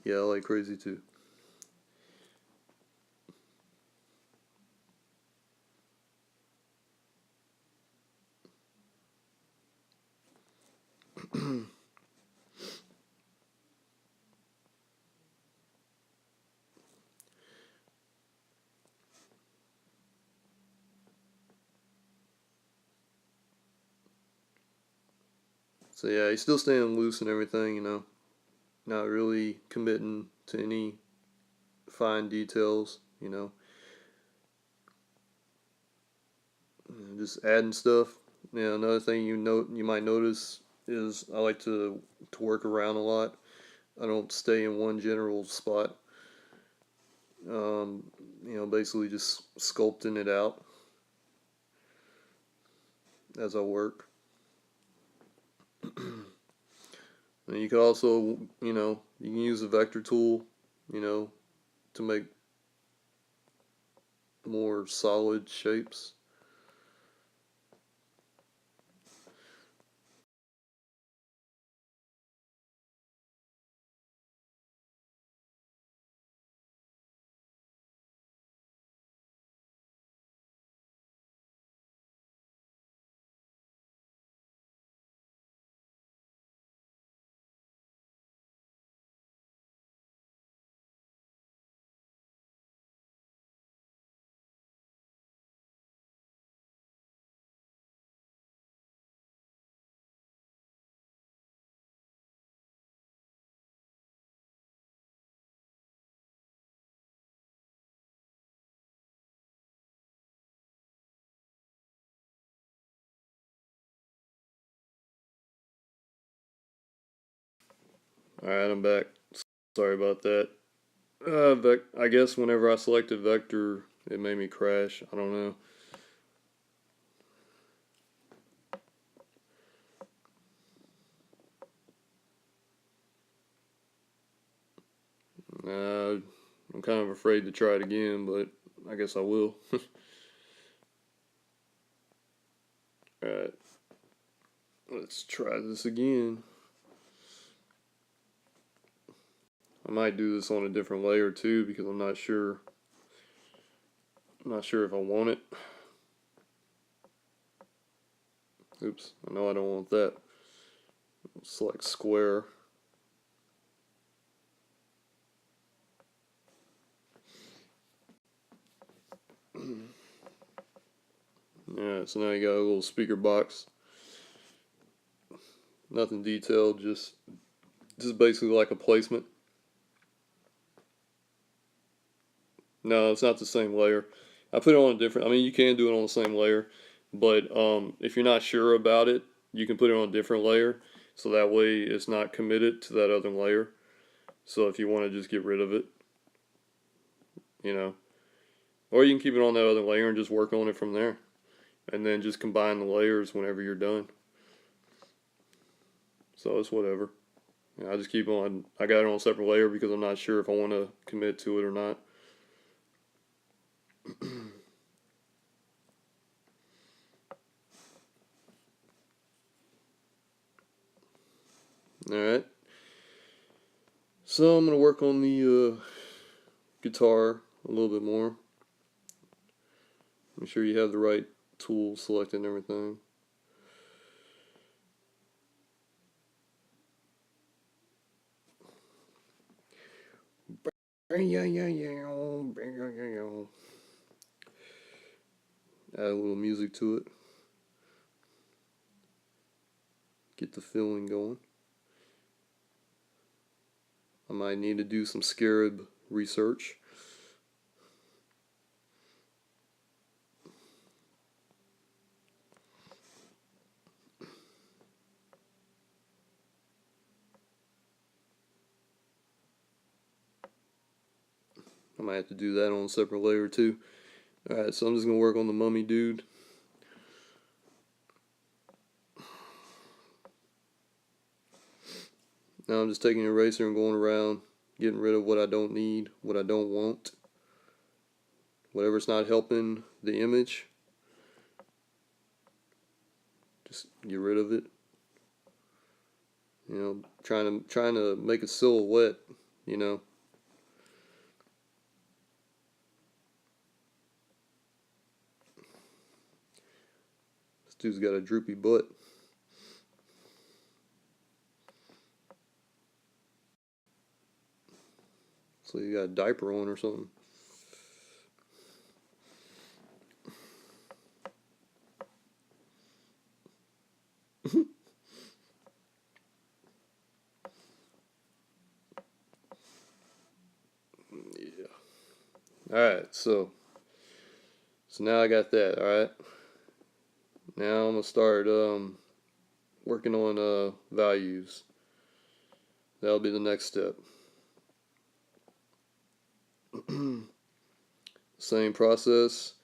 Yeah, I like crazy too. So yeah, he's still staying loose and everything, you know. Not really committing to any fine details, you know. Just adding stuff. Yeah, another thing you might notice is I like to work around a lot. I don't stay in one general spot. Basically just sculpting it out as I work. And you can also, you can use a vector tool, you know, to make more solid shapes. Alright, I'm back. Sorry about that. I guess whenever I selected vector, it made me crash. I don't know. I'm kind of afraid to try it again, but I guess I will. Alright, let's try this again. I might do this on a different layer too because I'm not sure. I'm not sure if I want it. Oops, I know I don't want that. Select square. Yeah, so now you got a little speaker box. Nothing detailed, just basically like a placement. No, it's not the same layer. I put it on a different. I mean, you can do it on the same layer, but if you're not sure about it, you can put it on a different layer, so that way it's not committed to that other layer. So if you want to just get rid of it, you know, or you can keep it on that other layer and just work on it from there, and then just combine the layers whenever you're done. So it's whatever. I just keep on. I got it on a separate layer because I'm not sure if I want to commit to it or not. Alright. So I'm going to work on the guitar a little bit more. Make sure you have the right tools selected and everything. Add a little music to it. Get the feeling going. I might need to do some scarab research. I might have to do that on a separate layer too. Alright, so I'm just going to work on the mummy dude. Now I'm just taking an eraser and going around, getting rid of what I don't need, what I don't want. Whatever's not helping the image, just get rid of it. You know, trying to make a silhouette, you know. This dude's got a droopy butt. So you got a diaper on or something. Yeah. Alright, so now I got that, alright. Now I'm gonna start working on values. That'll be the next step. Same process.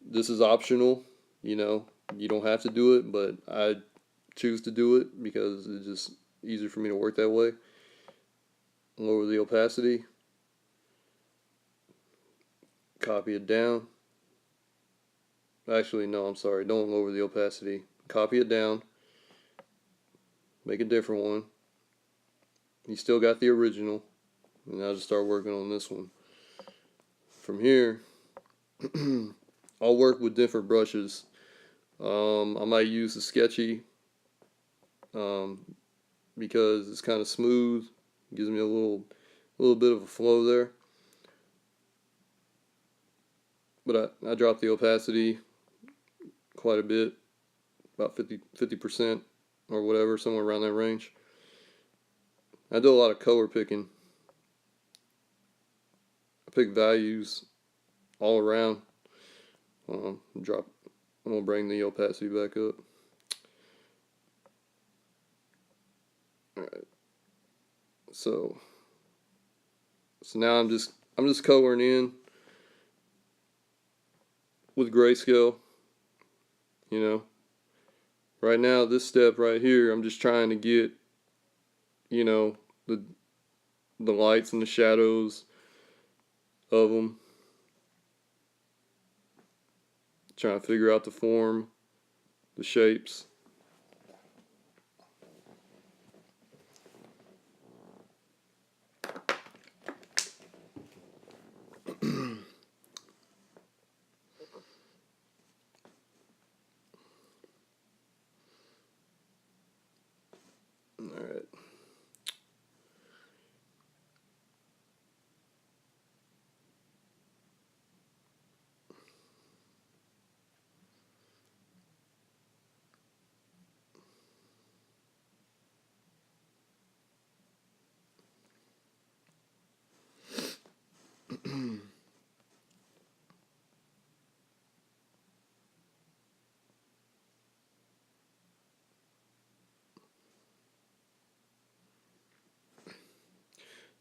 This is optional, you know. You don't have to do it, but I choose to do it because it's just easier for me to work that way. Lower the opacity. Copy it down. Actually, no, I'm sorry. Don't lower the opacity. Copy it down. Make a different one. You still got the original. And now just start working on this one. From here, I'll work with different brushes. I might use the sketchy because it's kind of smooth. Gives me a little bit of a flow there. But I dropped the opacity quite a bit, about 50% or whatever, somewhere around that range. I do a lot of color picking. I pick values all around. I'm gonna bring the opacity back up. Alright. So now I'm just coloring in with grayscale, you know. Right now, this step right here, I'm just trying to get, you know, the lights and the shadows of them. Trying to figure out the form, the shapes. Alright.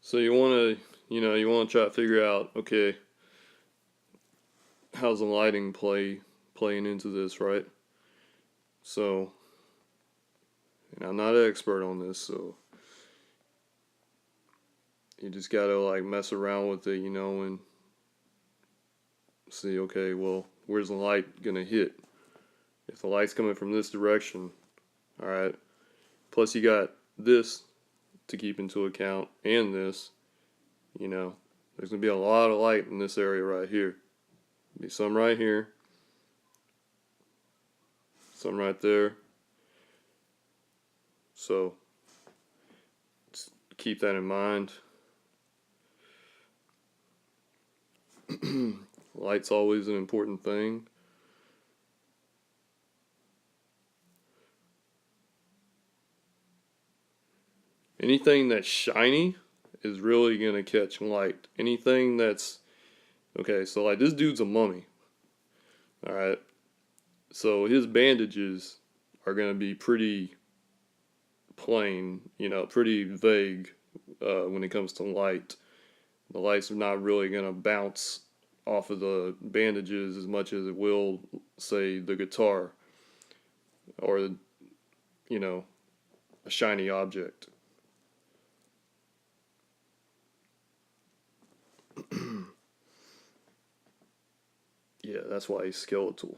So you want to, you want to try to figure out, okay, how's the lighting playing into this, right? So, and I'm not an expert on this, so you just gotta like mess around with it, and see, okay, well, where's the light gonna hit? If the light's coming from this direction, all right. Plus you got this to keep into account, and this, there's gonna be a lot of light in this area right here. Be some right here, some right there. So just keep that in mind. Light's always an important thing. Anything that's shiny is really gonna catch light. Anything that's okay, so like this dude's a mummy. Alright. So his bandages are gonna be pretty plain, pretty vague when it comes to light. The light's not really gonna bounce off of the bandages as much as it will, say, the guitar or, a shiny object. Yeah, that's why he's skeletal.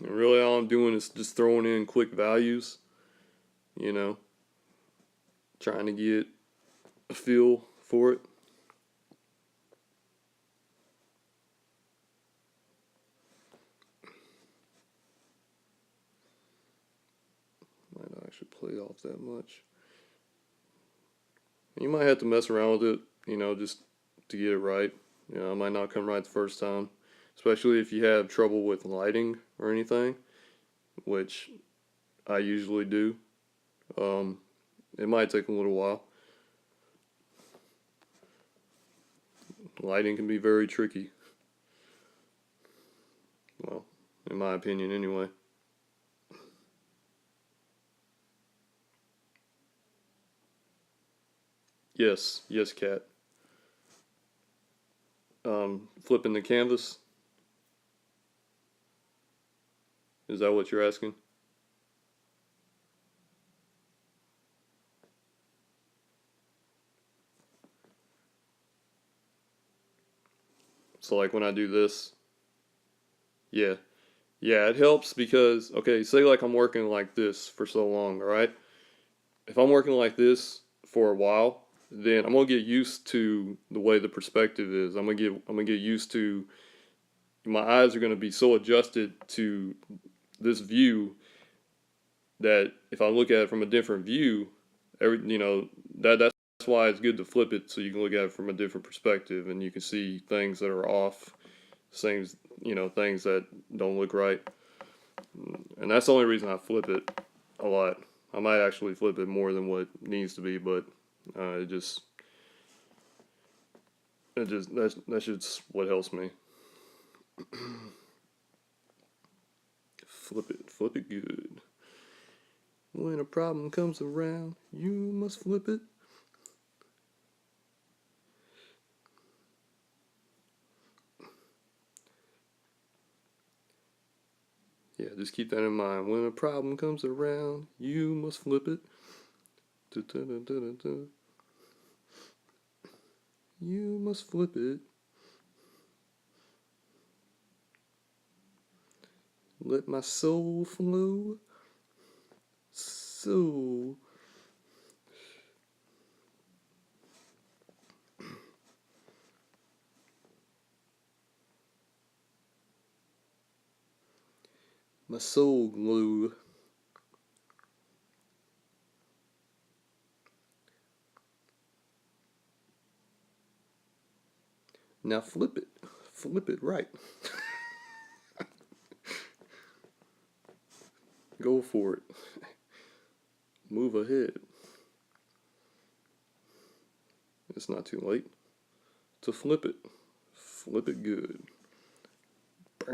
And really all I'm doing is just throwing in quick values, you know, trying to get a feel for it. Might not actually play off that much. And you might have to mess around with it, just to get it right. It might not come right the first time, especially if you have trouble with lighting or anything, which I usually do. It might take a little while. Lighting can be very tricky. Well, in my opinion, anyway. Yes, yes, cat. Flipping the canvas. Is that what you're asking? So like when I do this, yeah. Yeah, it helps because, okay, say like I'm working like this for so long, all right? if I'm working like this for a while, then I'm gonna get used to the way the perspective is. I'm gonna get used to, my eyes are gonna be so adjusted to this view that if I look at it from a different view, that's why it's good to flip it so you can look at it from a different perspective and you can see things that are off, things things that don't look right. And that's the only reason I flip it a lot. I might actually flip it more than what needs to be, but that's just what helps me. Flip it good. When a problem comes around, you must flip it. Yeah, just keep that in mind. When a problem comes around, you must flip it. You must flip it. Let my soul flow. So. My soul glow. Now flip it. Flip it right. Go for it. Move ahead. It's not too late to flip it. Flip it good. I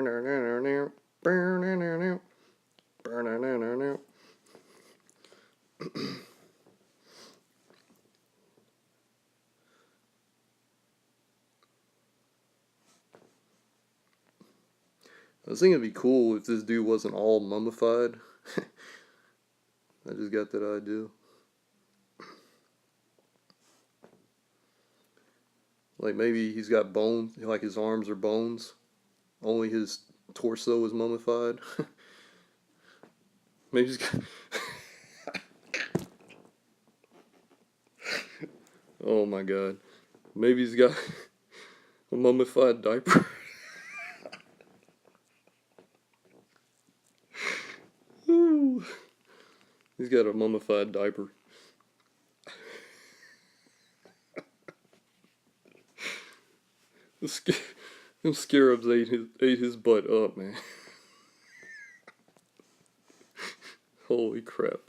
was thinking it'd be cool if this dude wasn't all mummified. I just got that idea. Like maybe he's got bones, like his arms are bones. Only his torso is mummified. Maybe he's got. Oh my god. Maybe he's got a mummified diaper. He's got a mummified diaper. Them scarabs ate his butt up, man. Holy crap.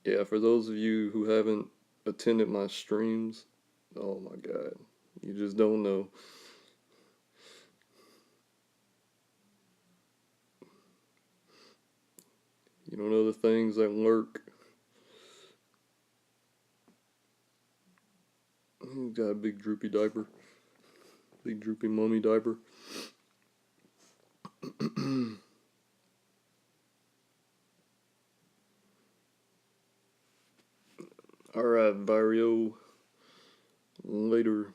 Yeah, for those of you who haven't attended my streams, oh my god, you just don't know. You don't know the things that lurk. He's got a big droopy diaper. Big droopy mummy diaper. Alright, Vario. Later.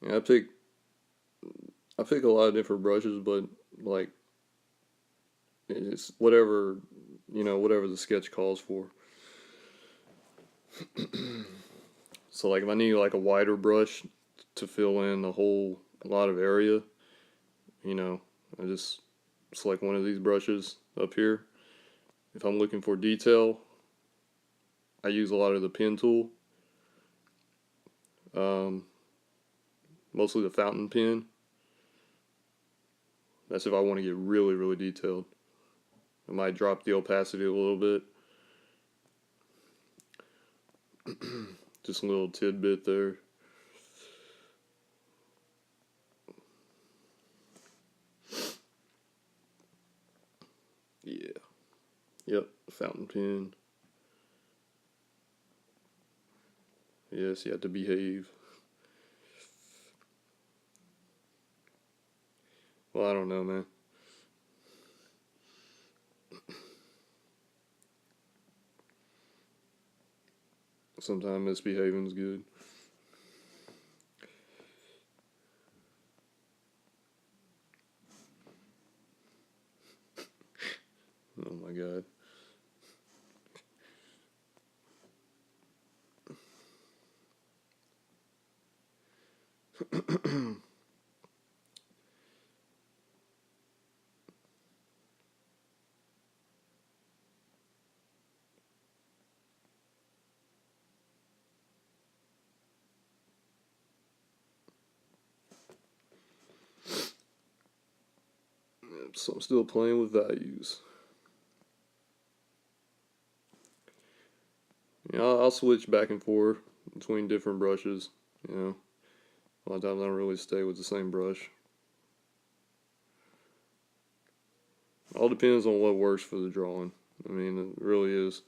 Yeah, I pick a lot of different brushes, but like it's whatever whatever the sketch calls for. So like if I need like a wider brush to fill in a lot of area, I just select one of these brushes up here. If I'm looking for detail, I use a lot of the pen tool. Mostly the fountain pen. That's if I want to get really, really detailed. I might drop the opacity a little bit. Just a little tidbit there. Yeah. Yep, fountain pen. Yes, you have to behave. Well, I don't know, man. Sometimes misbehaving's good. Oh my god. So I'm still playing with values. You know, I'll switch back and forth between different brushes. You know, a lot of times I don't really stay with the same brush. All depends on what works for the drawing. I mean, it really is.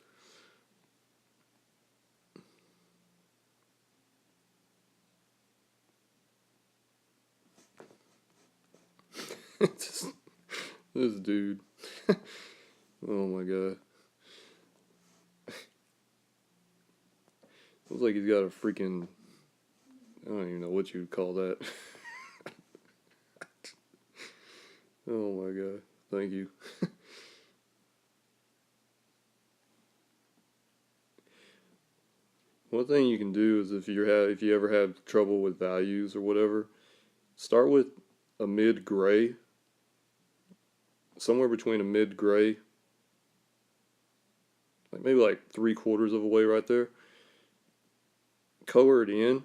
this dude. Oh my god. Looks like he's got a freaking. I don't even know what you'd call that. Oh my god. Thank you. One thing you can do is if you ever have trouble with values or whatever, start with a mid gray, somewhere between a mid gray, like maybe like 3/4 of a way right there. Color it in.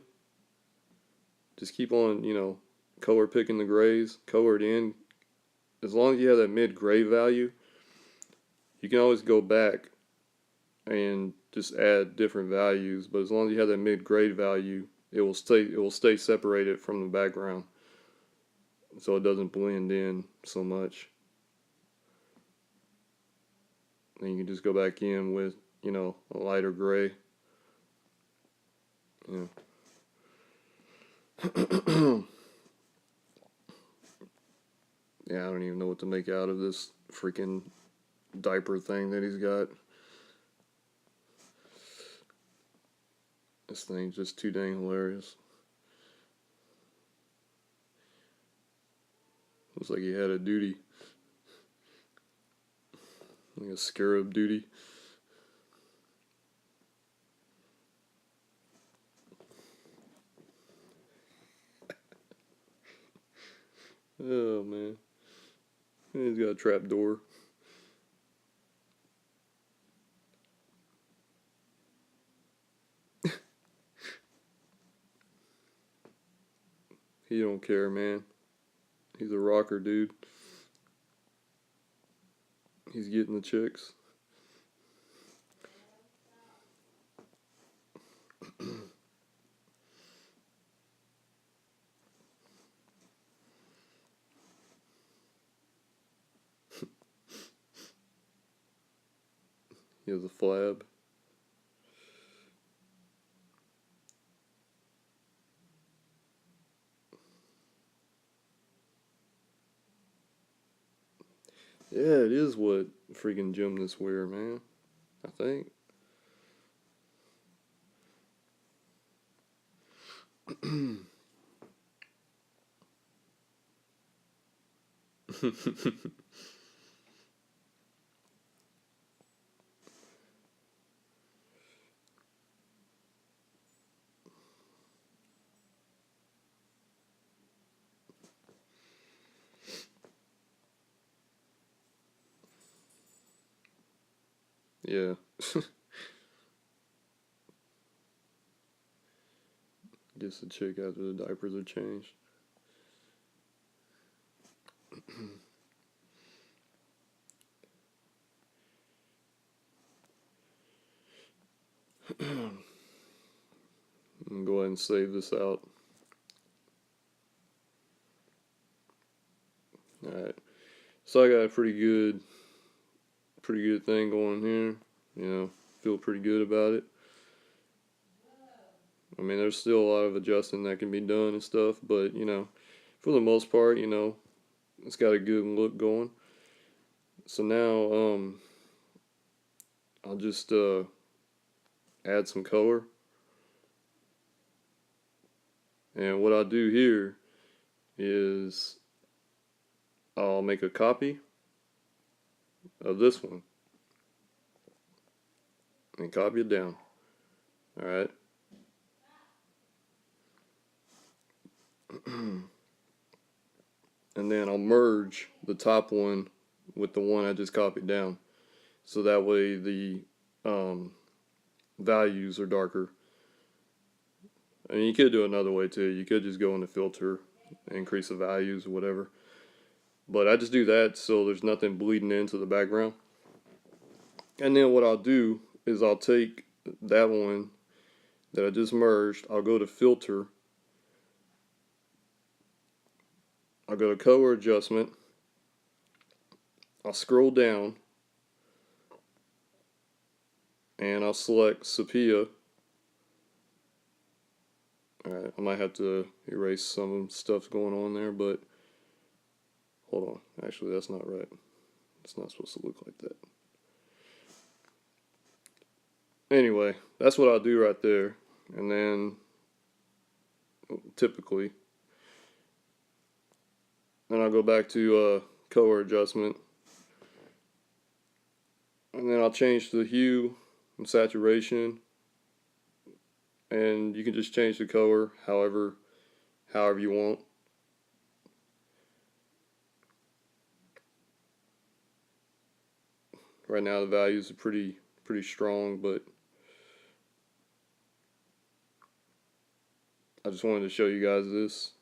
Just keep on, color picking the grays, color it in. As long as you have that mid gray value, you can always go back and just add different values. But as long as you have that mid gray value, it will stay separated from the background, so it doesn't blend in so much. And you can just go back in with, a lighter gray. Yeah. Yeah, I don't even know what to make out of this freaking diaper thing that he's got. This thing's just too dang hilarious. Looks like he had a duty. Like a scarab duty. Oh man. He's got a trap door. He don't care, man. He's a rocker, dude. He's getting the chicks. He has a flab. Yeah, it is what freaking gymnasts wear, man. I think. Yeah. Gets the chick after the diapers are changed. I'm gonna go ahead and save this out. Alright. So I got a pretty good pretty good thing going here. You know, feel pretty good about it. I mean, there's still a lot of adjusting that can be done and stuff, but you know, for the most part, you know, it's got a good look going. So now, I'll just add some color. And what I do here is I'll make a copy of this one and copy it down. Alright. And then I'll merge the top one with the one I just copied down. So that way the values are darker. I mean, you could do another way too. You could just go in the filter, increase the values or whatever. But I just do that so there's nothing bleeding into the background. And then what I'll do is I'll take that one that I just merged. I'll go to filter. I'll go to color adjustment. I'll scroll down. And I'll select sepia. Alright, I might have to erase some stuff going on there, but hold on. Actually, that's not right. It's not supposed to look like that. Anyway, that's what I'll do right there. And then, typically, then I'll go back to color adjustment. And then I'll change the hue and saturation. And you can just change the color however you want. Right now the values are pretty strong, but I just wanted to show you guys this.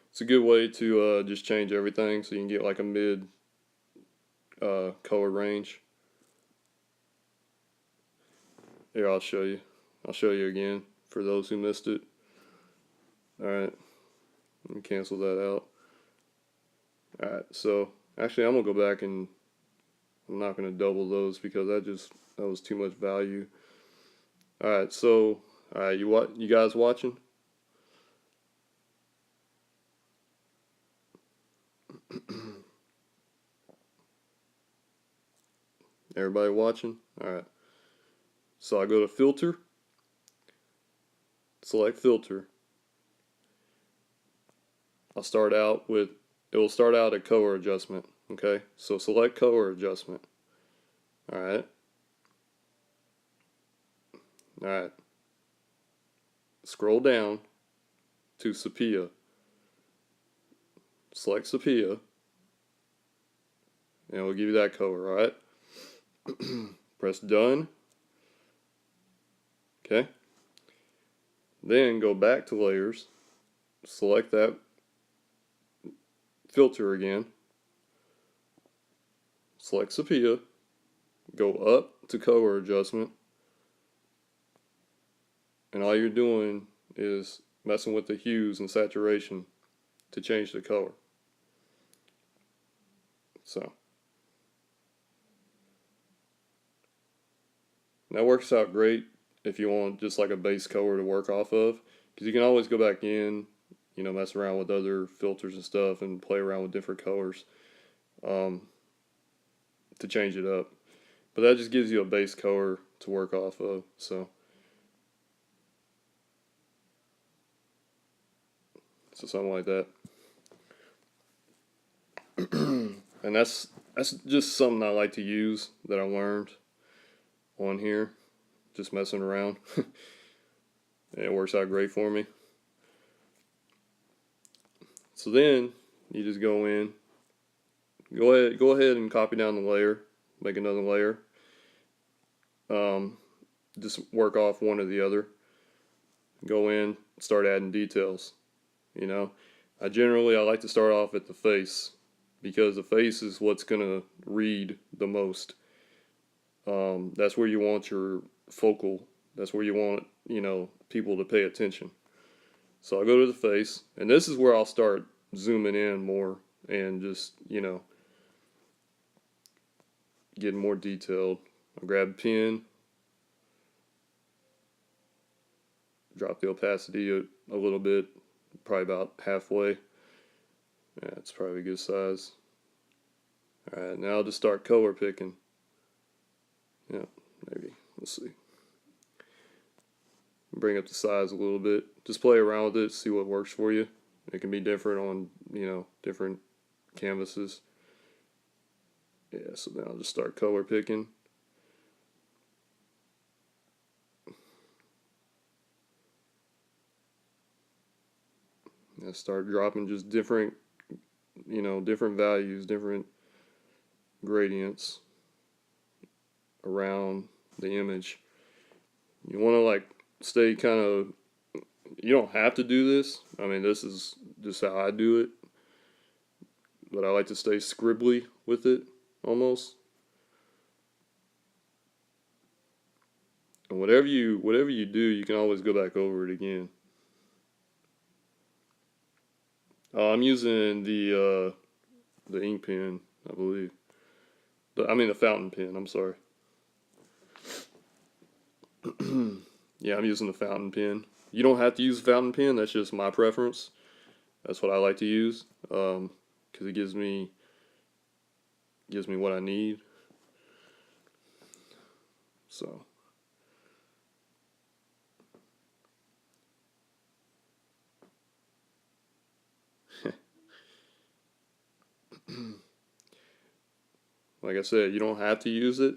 It's a good way to just change everything so you can get like a mid color range. Here, I'll show you. I'll show you again for those who missed it. Alright, let me cancel that out. Alright, so actually I'm going to go back and I'm not going to double those because that was too much value. Alright, so you guys watching? Everybody watching? Alright. So I go to filter, select filter. It will start out at color adjustment. Okay, so select color adjustment. Alright. Alright. Scroll down to sepia. Select sepia. And it will give you that color, alright? Press done. Okay. Then go back to layers. Select that filter again. Select sepia. Go up to color adjustment. And all you're doing is messing with the hues and saturation to change the color. So that works out great if you want just like a base color to work off of, because you can always go back in, you know, mess around with other filters and stuff and play around with different colors to change it up. But that just gives you a base color to work off of. So something like that. And that's just something I like to use that I learned on here, just messing around. And it works out great for me. So then you just go in, go ahead and copy down the layer, make another layer. Just work off one or the other. Go in, start adding details. You know, I like to start off at the face, because the face is what's gonna read the most. That's where you want your focal. That's where you want, you know, people to pay attention. So I'll go to the face, and this is where I'll start zooming in more and just, you know, getting more detailed. I'll grab a pen, drop the opacity a little bit, probably about halfway. Yeah, it's probably a good size. Alright, now I'll just start color picking. Yeah, maybe. Let's see. Bring up the size a little bit. Just play around with it, see what works for you. It can be different on, different canvases. Yeah, so now I'll just start color picking. And start dropping just different, different values, different gradients around the image. You want to like stay kind of, you don't have to do this. I mean, this is just how I do it. But I like to stay scribbly with it, almost. And whatever you do, you can always go back over it again. I'm using the ink pen, I believe. The fountain pen. I'm sorry. Yeah, I'm using the fountain pen. You don't have to use a fountain pen. That's just my preference. That's what I like to use, because it gives me what I need. So. Like I said, you don't have to use it.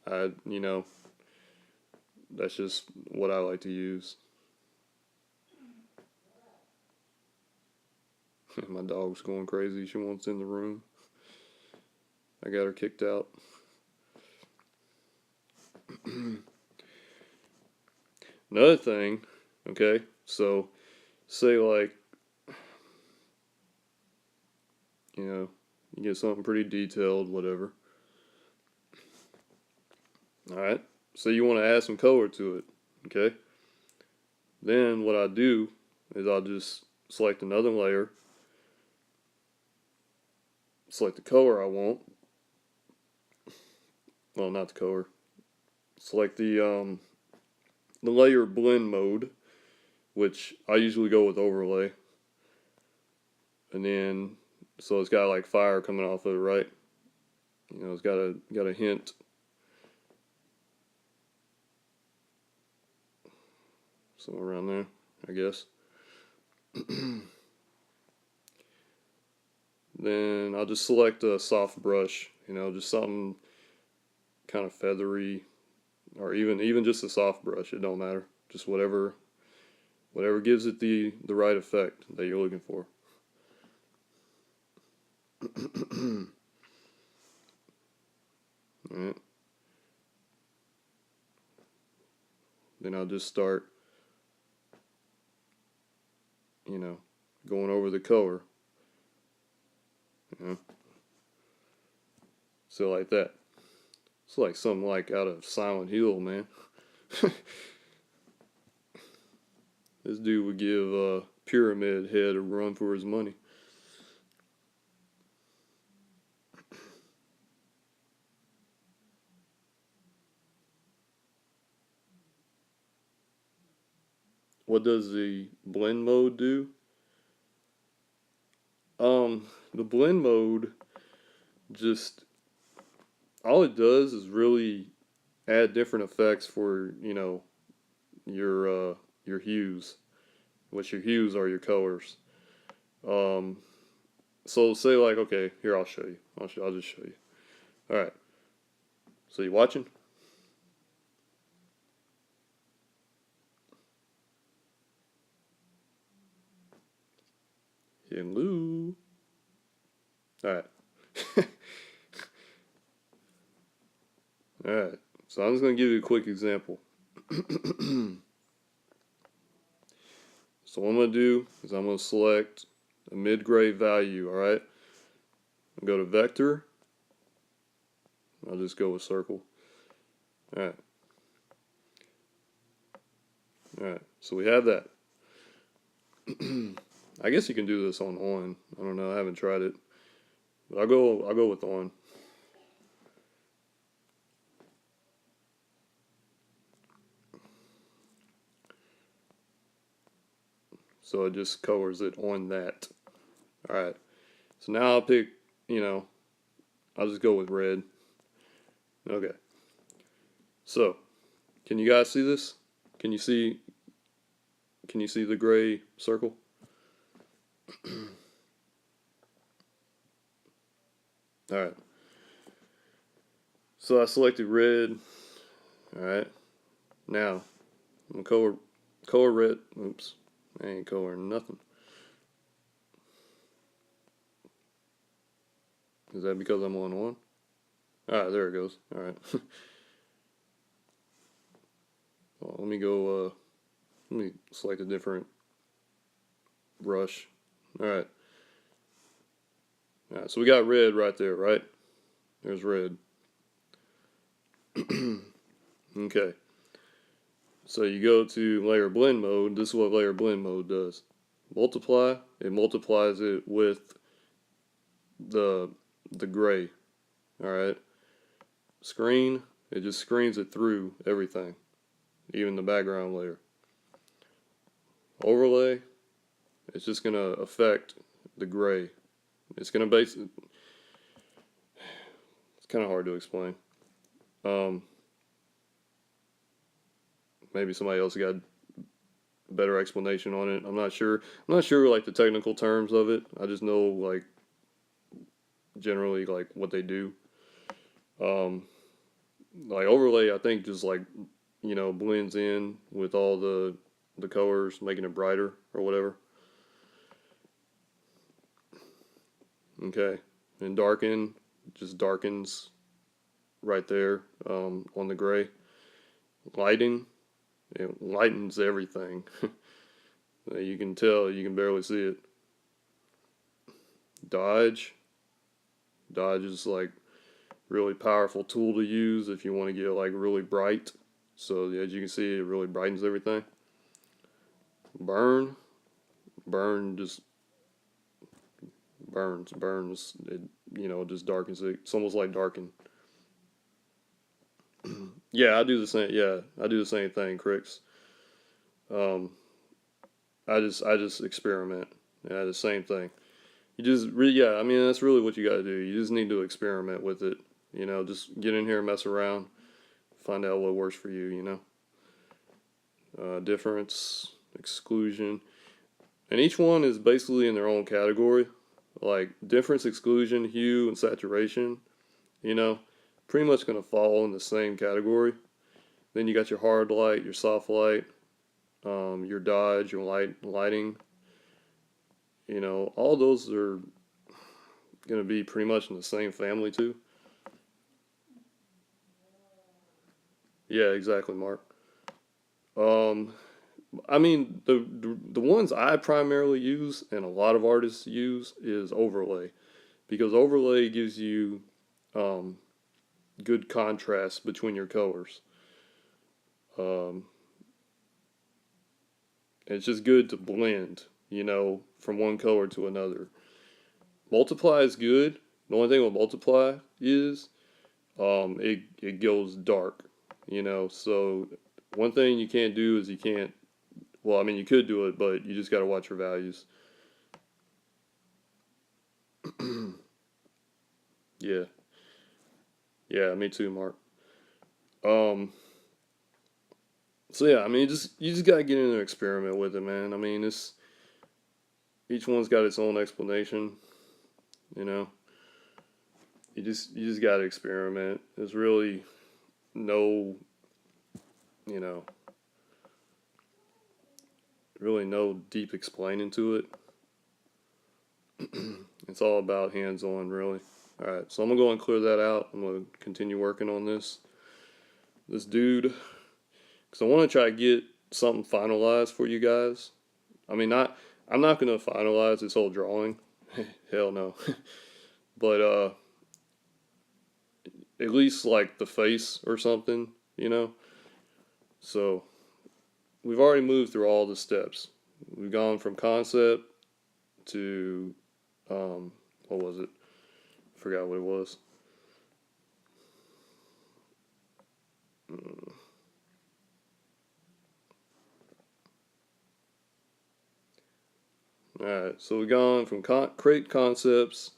That's just what I like to use. My dog's going crazy. She wants in the room. I got her kicked out. Another thing, okay, so say like, you get something pretty detailed, whatever. Alright, so you want to add some color to it, okay? Then what I do is I'll just select another layer, select the color I want. Well, not the color. Select the layer blend mode, which I usually go with overlay. And then, so it's got like fire coming off of it, right? It's got a hint. Somewhere around there, I guess. Then I'll just select a soft brush, just something kind of feathery, or even just a soft brush. It don't matter. Just whatever gives it the right effect that you're looking for. Alright. Then I'll just start, going over the color. So like that. It's like something like out of Silent Hill, man. This dude would give Pyramid Head a run for his money. What does the blend mode do? The blend mode just, all it does is really add different effects for, your hues. Which your hues are your colors. So say like, okay, here I'll show you. I'll just show you. Alright. So you watching? Hello. Alright. Alright. So I'm just going to give you a quick example. So what I'm going to do is I'm going to select a mid-grade value, alright? I'll go to vector. I'll just go with circle. Alright. Alright, so we have that. I guess you can do this on. I don't know, I haven't tried it. But I'll go with on. so it just colors it on that. Alright, so now I'll pick, I'll just go with red. Okay, so can you guys see this? Can you see the gray circle? Alright, so I selected red. Alright, now I'm gonna color red. Oops, I ain't coloring nothing. Is that because I'm on one? Alright, there it goes. Alright. Well, let me go, let me select a different brush. Alright. Alright, so we got red right there, right? There's red. Okay. So you go to layer blend mode. This is what layer blend mode does. Multiply. It multiplies it with the gray. Alright. Screen. It just screens it through everything. Even the background layer. Overlay. It's just going to affect the gray. It's going to it's kind of hard to explain. Maybe somebody else got a better explanation on it. I'm not sure. I'm not sure like the technical terms of it. I just know like generally like what they do. Like overlay, I think just like blends in with all the colors, making it brighter or whatever. Okay, and darken just darkens right there on the gray. Lighting, it lightens everything. You can tell, you can barely see it. Dodge is like really powerful tool to use if you want to get like really bright. So as you can see, it really brightens everything. Burn just burns it, just darkens it. It's almost like darken. Yeah, I do the same. Yeah, I do the same thing, Cricks. I just experiment. Yeah, the same thing. You just yeah. I mean, that's really what you got to do. You just need to experiment with it. Just get in here and mess around, find out what works for you. Difference, exclusion, and each one is basically in their own category. Like difference, exclusion, hue, and saturation. Pretty much gonna fall in the same category. Then you got your hard light, your soft light, your dodge, your lighting. All those are going to be pretty much in the same family too. Yeah, exactly, Mark. I mean, the ones I primarily use and a lot of artists use is overlay, because overlay gives you good contrast between your colors. It's just good to blend, from one color to another. Multiply is good. The only thing with multiply is it goes dark, So one thing you can't do is you can't. Well, I mean you could do it, but you just got to watch your values. Yeah, yeah, me too, Mark. So yeah, I mean you just gotta get in there and experiment with it, man. I mean each one's got its own explanation, you know. You just gotta experiment. There's really no, you know, really no deep explaining to it. It's all about hands-on, really. All right, so I'm gonna go and clear that out. I'm gonna continue working on this dude, because I want to try to get something finalized for you guys. I mean, I'm not gonna finalize this whole drawing. Hell no. But at least like the face or something, So we've already moved through all the steps. We've gone from concept to what was it? I forgot what it was. Alright, so we've gone from create concepts.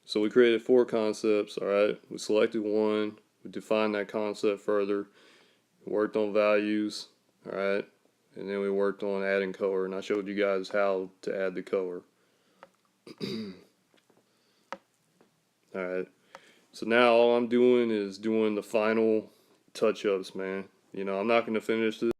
So we created 4 concepts, alright? We selected one, we defined that concept further, we worked on values, alright? And then we worked on adding color, and I showed you guys how to add the color. Alright, so now all I'm doing is doing the final touch-ups, man. You know, I'm not going to finish this.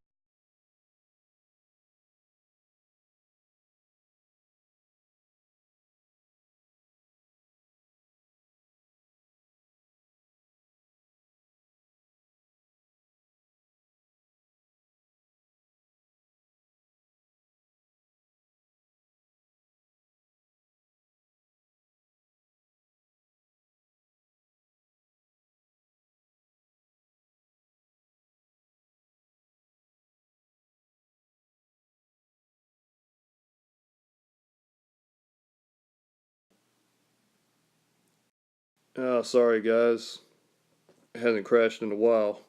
Oh, sorry guys, it hasn't crashed in a while.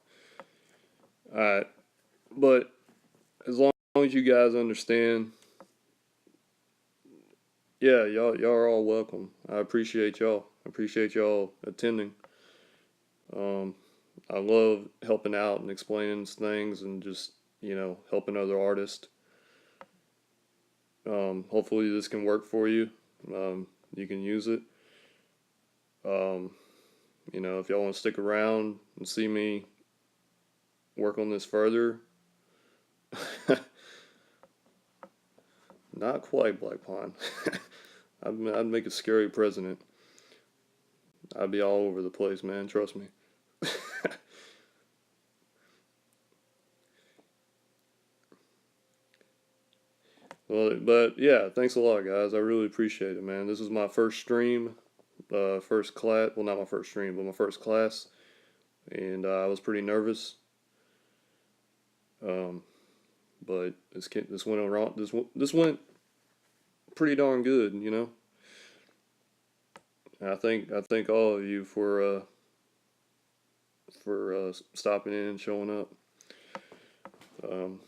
Alright, but as long as you guys understand, yeah, y'all are all welcome. I appreciate y'all. I appreciate y'all attending. I love helping out and explaining things and just, you know, helping other artists. Hopefully this can work for you. You can use it. You know, if y'all want to stick around and see me work on this further, not quite Black Pond. I'd make a scary president. I'd be all over the place, man. Trust me. Well, but yeah, thanks a lot, guys. I really appreciate it, man. This is my first stream, first class. Well, not my first stream, but my first class, and I was pretty nervous. Um, but this went wrong. This went pretty darn good, you know. And I thank all of you for stopping in and showing up. Um,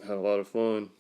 had a lot of fun.